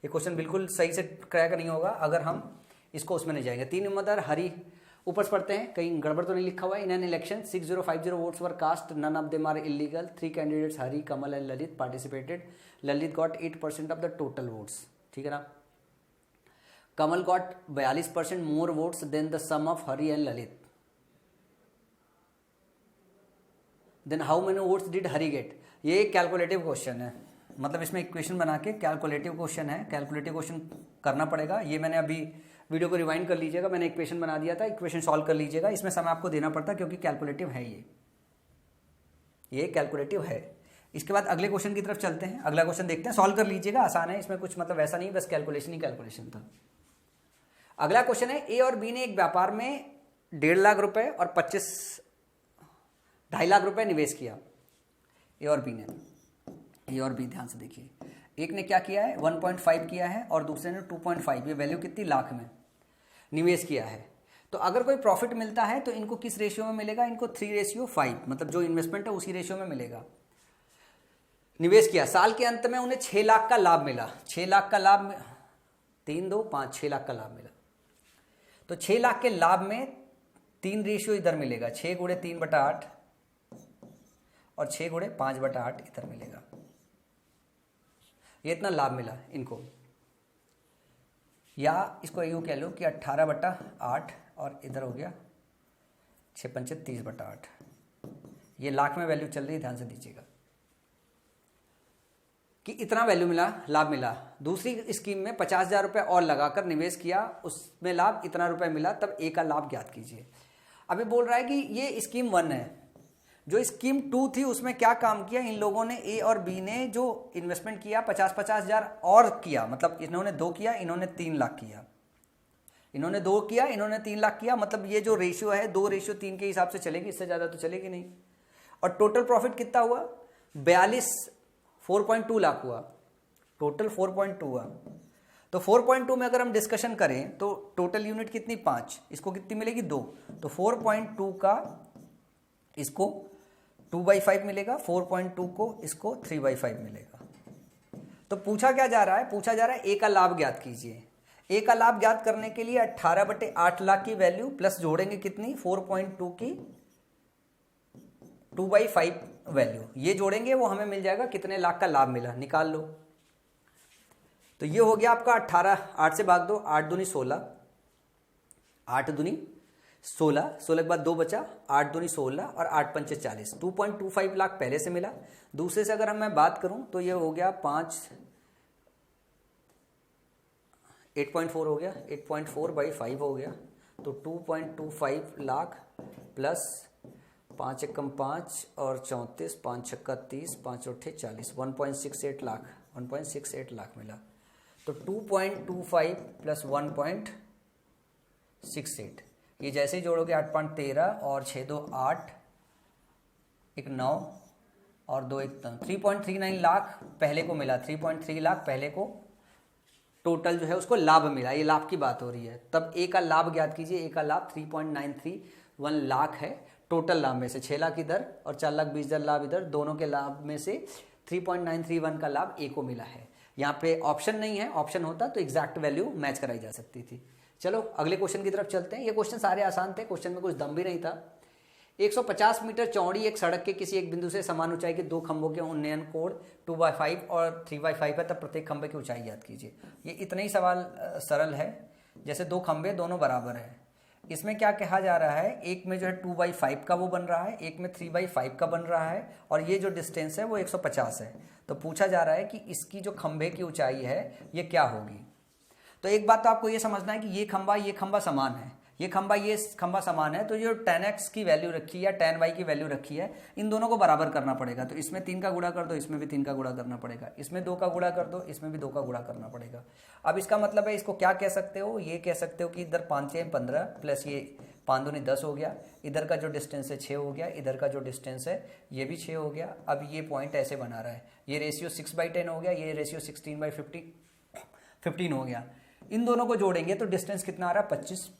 ये क्वेश्चन बिल्कुल सही से क्रैक नहीं होगा अगर हम इसको उसमें नहीं जाएंगे। 3 नंबर हरि, ऊपर से पढ़ते हैं, कहीं गड़बड़ तो नहीं लिखा हुआ है। In an election 6050 votes were cast, none of them are illegal, 3 candidates Hari, Kamal and Lalit participated, Lalit got 8% of the total votes, ठीक है ना। Kamal got 42% more votes than the sum of Hari and Lalit. Then how many votes did Hari get. ये एक calculative question है, मतलब इसमें equation बना के कैलकुलेटिव क्वेश्चन है, कैलकुलेटिव क्वेश्चन करना पड़ेगा। ये मैंने अभी वीडियो को रिवाइंड कर लीजिएगा, मैंने इक्वेशन बना दिया था, इक्वेशन सॉल्व कर लीजिएगा। इसमें समय आपको देना पड़ता है क्योंकि कैलकुलेटिव है, ये कैलकुलेटिव है। इसके बाद अगले क्वेश्चन की तरफ चलते हैं। अगला क्वेश्चन देखते हैं, सॉल्व कर लीजिएगा, आसान है, इसमें कुछ मतलब वैसा नहीं, बस कैलकुलेशन ही कैलकुलेशन था। अगला क्वेश्चन है, ए और बी ने एक व्यापार में 1.5 लाख रुपए और 2.5 लाख रुपए निवेश किया। ए और बी ने, ए और बी ध्यान से देखिए, एक ने क्या किया है 1.5 किया है और दूसरे ने 2.5, ये वैल्यू कितनी, लाख में निवेश किया है। तो अगर कोई प्रॉफिट मिलता है तो इनको किस रेशियो में मिलेगा, इनको 3:5, मतलब जो इन्वेस्टमेंट है उसी रेशियो में मिलेगा। निवेश किया, साल के अंत में उन्हें 6 लाख का लाभ मिला, 6 लाख का लाभ, 3, 2, 5, 6 लाख का लाभ मिला। तो 6 लाख के लाभ में 3 रेशियो इधर मिलेगा, 6 × 3/8 और 6 × 5/8 इधर मिलेगा। ये इतना लाभ मिला इनको, या इसको यूँ कह लो कि 18/8 और इधर हो गया 6 पंचे 30/8। ये लाख में वैल्यू चल रही है, ध्यान से दीजिएगा कि इतना वैल्यू मिला, लाभ मिला। दूसरी स्कीम में 50,000 रुपये और लगाकर निवेश किया, उसमें लाभ इतना रुपए मिला, तब ए का लाभ ज्ञात कीजिए। अभी बोल रहा है कि ये स्कीम 1 है, जो स्कीम 2 थी उसमें क्या काम किया इन लोगों ने, ए और बी ने जो इन्वेस्टमेंट किया 50,000 और किया, मतलब इन्होंने 2 किया, इन्होंने 3 लाख किया, इन्होंने 2 किया, इन्होंने 3 लाख किया। मतलब ये जो रेशियो है 2:3 के हिसाब से चलेगी, इससे ज़्यादा तो चलेगी नहीं। और टोटल प्रॉफिट कितना हुआ, 4.2 लाख हुआ, टोटल 4.2 हुआ। तो 4.2 में अगर हम डिस्कशन करें तो टोटल यूनिट कितनी, 5, इसको कितनी मिलेगी, 2। तो 4.2 का इसको 2/5 मिलेगा, 4.2 को इसको 3/5 मिलेगा। तो पूछा क्या जा रहा है, पूछा जा रहा है ए का लाभ ज्ञात कीजिए। ए का लाभ ज्ञात करने के लिए 18/8 लाख की वैल्यू प्लस जोड़ेंगे कितनी 4.2 की 2/5 वैल्यू, ये जोड़ेंगे वो हमें मिल जाएगा कितने लाख का लाभ मिला, निकाल लो। तो ये हो गया आपका 18, 8 से भाग दो, 8 दूनी 16, 8 दूनी 16, 16 के बाद 2 बचा, 8 दूनी 16 और 8 पंचे 40, 2.25 लाख पहले से मिला। दूसरे से अगर मैं बात करूं तो ये हो गया 8.4 हो गया, 8.4/5 हो गया, तो 2.25 लाख प्लस 5 एकम 5 और 34, 5 छक्का 30, 5 चौथे 40, 1.68 लाख, 1.68 लाख मिला। तो 2.25 प्लस 1.68, ये जैसे ही जोड़ोगे 8.13 और 6 2 8, 1 9 और 2 1 3.39 लाख पहले को मिला, 3.3 लाख पहले को टोटल जो है उसको लाभ मिला, ये लाभ की बात हो रही है। तब ए का लाभ ज्ञात कीजिए, ए का लाभ 3.931 लाख है टोटल लाभ में से, 6 लाख इधर और 4,20,000 लाभ इधर, दोनों के लाभ में से 3.931 का लाभ ए को मिला है। यहाँ पे ऑप्शन नहीं है, ऑप्शन होता तो एग्जैक्ट वैल्यू मैच कराई जा सकती थी। चलो अगले क्वेश्चन की तरफ चलते हैं। ये क्वेश्चन सारे आसान थे, क्वेश्चन में कुछ दम भी नहीं था। 150 मीटर चौड़ी एक सड़क के किसी एक बिंदु से समान ऊंचाई के 2 खंभों के उन्नयन कोण 2/5 और 3/5 है, तब प्रत्येक खंभे की ऊंचाई ज्ञात कीजिए। ये इतना ही सवाल सरल है, जैसे 2 खंभे दोनों बराबर है। इसमें क्या कहा जा रहा है, एक में जो है 2/5 का वो बन रहा है, एक में 3/5 का बन रहा है, और ये जो डिस्टेंस है वो 150 है। तो पूछा जा रहा है कि इसकी जो खंभे की ऊंचाई है ये क्या होगी। तो एक बात तो आपको ये समझना है कि ये खंभा समान है, ये खंभा समान है, तो जो tan x की वैल्यू रखी है या tan y की वैल्यू रखी है, इन दोनों को बराबर करना पड़ेगा। तो इसमें 3 का गुणा कर दो, इसमें भी 3 का गुणा करना पड़ेगा, इसमें 2 का गुणा कर दो, इसमें भी 2 का गुणा करना पड़ेगा। अब इसका मतलब है, इसको क्या कह सकते हो, ये कह सकते हो कि इधर 5 6 15 प्लस ये 5 दूनी 10 हो गया, इधर का जो डिस्टेंस है 6 हो गया, इधर का जो डिस्टेंस है ये भी 6 हो गया। अब ये पॉइंट ऐसे बना रहा है, ये रेशियो 6/10 हो गया, ये रेशियो 16/15 हो गया। इन दोनों को जोड़ेंगे तो डिस्टेंस कितना आ रहा है 25,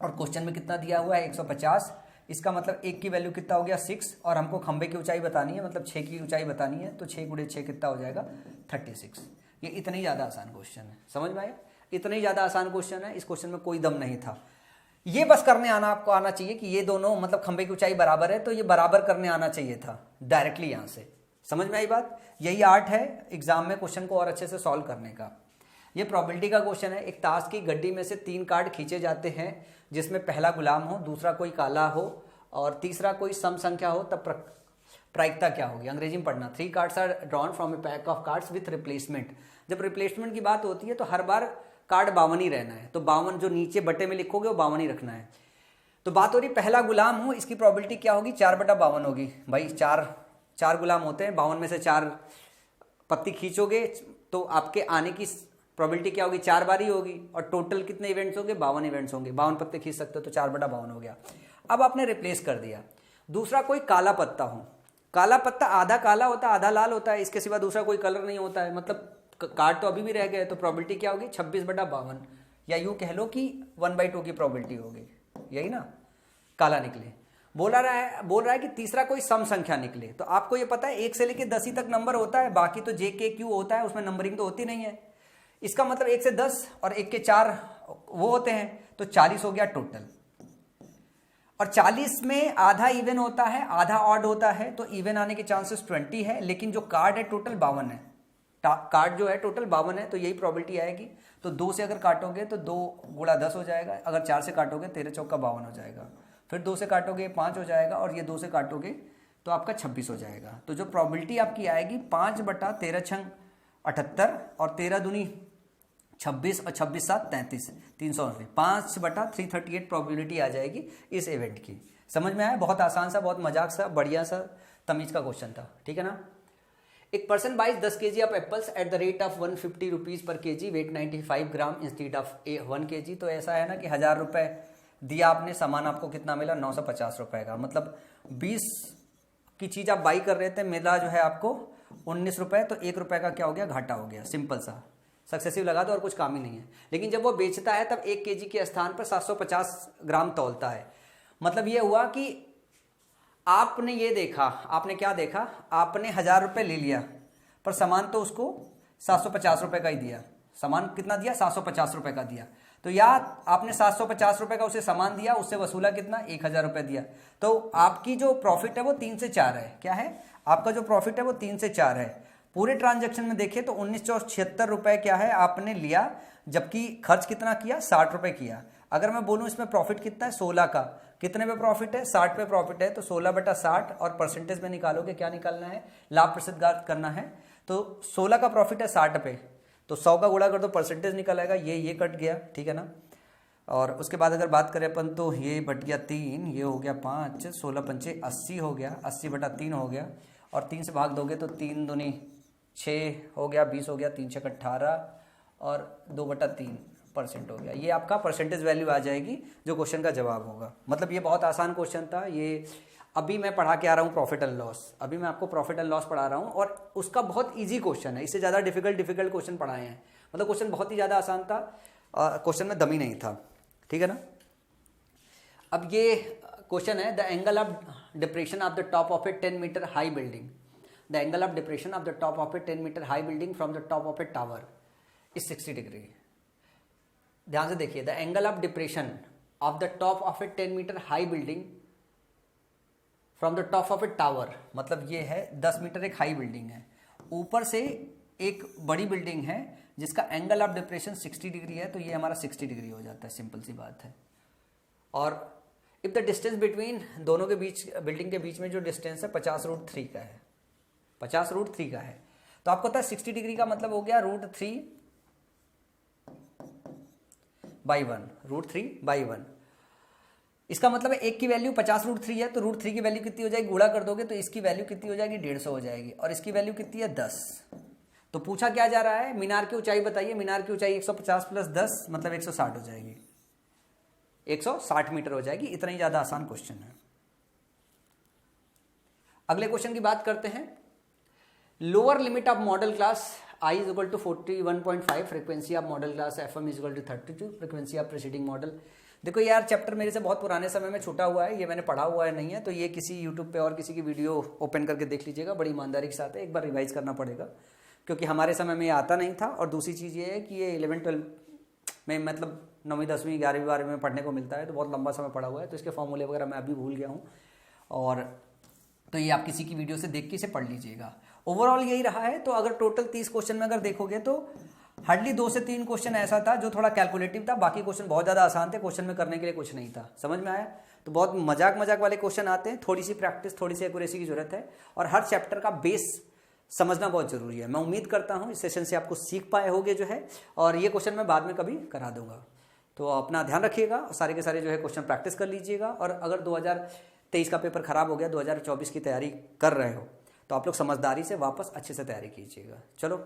और क्वेश्चन में कितना दिया हुआ है 150। इसका मतलब एक की वैल्यू कितना हो गया 6, और हमको खंबे की ऊंचाई बतानी है, मतलब 6 की ऊंचाई बतानी है, तो 6 × 6 कितना हो जाएगा 36। ये इतना ही ज़्यादा आसान क्वेश्चन है, समझ में आया, इतना ही ज़्यादा आसान क्वेश्चन है। इस क्वेश्चन में कोई दम नहीं था, ये बस करने आपको आना चाहिए कि ये दोनों मतलब खंबे की ऊंचाई बराबर है, तो ये बराबर करने आना चाहिए था डायरेक्टली यहाँ से। समझ में आई बात, यही आर्ट है एग्जाम में क्वेश्चन को और अच्छे से सॉल्व करने का। ये प्रोबेबिलिटी का क्वेश्चन है। एक ताश की गड्डी में से 3 कार्ड खींचे जाते हैं, जिसमें पहला गुलाम हो, दूसरा कोई काला हो और तीसरा कोई सम संख्या हो, तब प्रायिकता क्या होगी। अंग्रेजी में पढ़ना। 3 cards are drawn from a pack of cards with replacement. जब रिप्लेसमेंट की बात होती है तो हर बार कार्ड 52 ही रहना है, तो 52 जो नीचे बटे में लिखोगे वो 52 ही रखना है। तो बात हो रही पहला गुलाम हो, इसकी प्रोबेबिलिटी क्या होगी 4/52 होगी। भाई चार गुलाम होते हैं, 52 में से 4 पत्ती खींचोगे तो आपके आने की प्रोबेबिलिटी क्या होगी 4 बार ही होगी, और टोटल कितने इवेंट्स होंगे 52 इवेंट्स होंगे। 52 पत्ते खींच सकते हो तो 4/52 हो गया। अब आपने रिप्लेस कर दिया। दूसरा कोई काला पत्ता हो, काला पत्ता आधा काला होता है आधा लाल होता है, इसके सिवा दूसरा कोई कलर नहीं होता है, मतलब कार्ड तो अभी भी रह गए, तो प्रोबेबिलिटी क्या होगी 26/52, या यूं कह लो कि 1/2 की प्रोबेबिलिटी होगी, यही ना, काला निकले। बोल रहा है कि तीसरा कोई सम संख्या निकले। तो आपको ये पता है 1 से लेकर 10 तक नंबर होता है, बाकी तो JK होता है, उसमें नंबरिंग तो होती नहीं है। इसका मतलब 1 से 10 और 1 के 4 वो होते हैं, तो 40 हो गया टोटल। और 40 में आधा इवन होता है आधा ऑड होता है, तो इवन आने के चांसेस 20 है, लेकिन जो कार्ड है टोटल 52 है, कार्ड जो है टोटल 52 है, तो यही प्रोबेबिलिटी आएगी। तो 2 से अगर काटोगे तो 2 × 10 हो जाएगा, अगर 4 से काटोगे 13 चौका 52 हो जाएगा, फिर 2 से काटोगे 5 हो जाएगा, और ये 2 से काटोगे तो आपका 26 हो जाएगा। तो जो प्रोबेबिलिटी आपकी आएगी 5/13 छंग 78 और 13 दूनी 26 और 26 7 33, 389, 5/338 प्रोबेबिलिटी आ जाएगी इस इवेंट की। समझ में आया, बहुत आसान सा, बहुत मजाक सा, बढ़िया सा तमीज का क्वेश्चन था, ठीक है ना। एक person buys 10 kg of apples at the rate of 150 rupees per kg, weight 95 gram instead of 1 kg। तो ऐसा है ना कि 1000 रुपये दिया आपने, सामान आपको कितना मिला 950 रुपए का, मतलब 20 की चीज आप बाई कर रहे थे, मिला जो है आपको 19 रुपए, तो 1 रुपए का क्या हो गया घाटा हो गया, सिंपल सा, सक्सेसिव लगा दो और कुछ काम ही नहीं है। लेकिन जब वो बेचता है तब 1 kg के स्थान पर 750 ग्राम तौलता है। मतलब ये हुआ कि आपने ये देखा, आपने क्या देखा, आपने 1000 रुपये ले लिया, पर सामान तो उसको 750 रुपये का ही दिया, सामान कितना दिया, 750 रुपये का दिया। तो या आपने 750 रुपये का उसे सामान दिया, उससे वसूला कितना, 1000 रुपये दिया। तो आपकी जो प्रॉफिट है वो 3 से 4 है। क्या है आपका जो प्रॉफिट है वो 3 से 4 है। पूरे ट्रांजैक्शन में देखें तो 1976 रुपये क्या है आपने लिया, जबकि खर्च कितना किया, 60 रुपये किया। अगर मैं बोलूं इसमें प्रॉफिट कितना है, 16 का, कितने पे प्रॉफिट है, 60 पे प्रॉफिट है, तो 16/60 और परसेंटेज में निकालोगे, क्या निकालना है, लाभ प्रतिशत करना है। तो 16 का प्रॉफिट है 60 पे, तो 100 का गुणा कर दो, परसेंटेज निकल आएगा, ये कट गया, ठीक है ना। और उसके बाद अगर बात करें अपन तो ये बट गया 3, ये हो गया 5, 16 पंचे 80 हो गया, 80/3 हो गया, और 3 से भाग दोगे तो 3 दूनी 6 हो गया, 20 हो गया, 3 6 18 और 2/3% हो गया। ये आपका परसेंटेज वैल्यू आ जाएगी जो क्वेश्चन का जवाब होगा। मतलब ये बहुत आसान क्वेश्चन था। ये अभी मैं पढ़ा के आ रहा हूँ प्रॉफिट एंड लॉस, अभी मैं आपको प्रॉफिट एंड लॉस पढ़ा रहा हूँ, और उसका बहुत इजी क्वेश्चन है, इससे ज़्यादा डिफिकल्ट क्वेश्चन पढ़ाए हैं। मतलब क्वेश्चन बहुत ही ज़्यादा आसान था, क्वेश्चन में दमी नहीं था, ठीक है ना। अब ये क्वेश्चन है, the angle of depression of the top of a 10 metre high building, the angle of depression of the top of a 10 metre high building from the top of a tower is 60 degree. ध्यान से देखिए, the angle of depression of the top of a 10 metre high building from the top of a tower, मतलब ये है 10 metre एक high building है, ऊपर से एक बड़ी बिल्डिंग है जिसका एंगल ऑफ डिप्रेशन 60 डिग्री है, तो ये हमारा 60 डिग्री हो जाता है, सिंपल सी बात है। और इफ द डिस्टेंस बिटवीन दोनों के बीच, बिल्डिंग के बीच में जो डिस्टेंस है 50√3 का है, 50√3 का है, तो आपको पता है 60 डिग्री का मतलब हो गया √3/1, √3/1। इसका मतलब है एक की वैल्यू 50√3 है, तो √3 की वैल्यू कितनी हो जाएगी, गुणा कर दोगे तो इसकी वैल्यू कितनी हो जाएगी, 150 हो जाएगी, और इसकी वैल्यू कितनी है, 10। तो पूछा क्या जा रहा है, मीनार की ऊंचाई बताइए, मीनार की ऊंचाई 150 + 10 मतलब 160 हो जाएगी, 160 मीटर हो जाएगी। इतना ही ज्यादा आसान क्वेश्चन है। अगले क्वेश्चन की बात करते हैं। Lower limit of model class I is equal to 41.5, frequency of model class FM is equal to 32, frequency of preceding model. देखो यार, चैप्टर मेरे से बहुत पुराने समय में छूटा हुआ है, ये मैंने पढ़ा हुआ है नहीं है, तो ये किसी यूट्यूब पे और किसी की वीडियो ओपन करके देख लीजिएगा, बड़ी ईमानदारी के साथ है, एक बार रिवाइज करना पड़ेगा, क्योंकि हमारे समय में ये आता नहीं था। और दूसरी चीज़ ये है कि ये 11-12 में, मतलब 9वीं 10वीं 11वीं 12वीं में पढ़ने को मिलता है, तो बहुत लंबा समय पढ़ा हुआ है, तो इसके फॉर्मूले वगैरह मैं अभी भूल गया हूँ, और तो ये आप किसी की वीडियो से देख के इसे पढ़ लीजिएगा। ओवरऑल यही रहा है। तो अगर टोटल 30 क्वेश्चन में अगर देखोगे तो हार्डली 2 से 3 क्वेश्चन ऐसा था जो थोड़ा कैलकुलेटिव था, बाकी क्वेश्चन बहुत ज़्यादा आसान थे, क्वेश्चन में करने के लिए कुछ नहीं था। समझ में आया। तो बहुत मजाक वाले क्वेश्चन आते हैं, थोड़ी सी प्रैक्टिस, थोड़ी सी एक्यूरेसी की जरूरत है, और हर चैप्टर का बेस समझना बहुत जरूरी है। मैं उम्मीद करता हूँ इस सेशन से आपको सीख पाए होगे जो है, और ये क्वेश्चन मैं बाद में कभी करा दूंगा। तो अपना ध्यान रखिएगा, सारे के सारे जो है क्वेश्चन प्रैक्टिस कर लीजिएगा। और अगर 2023 का पेपर खराब हो गया, 2024 की तैयारी कर रहे हो, तो आप लोग समझदारी से वापस अच्छे से तैयारी कीजिएगा। चलो,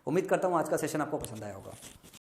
उम्मीद करता हूँ आज का सेशन आपको पसंद आया होगा।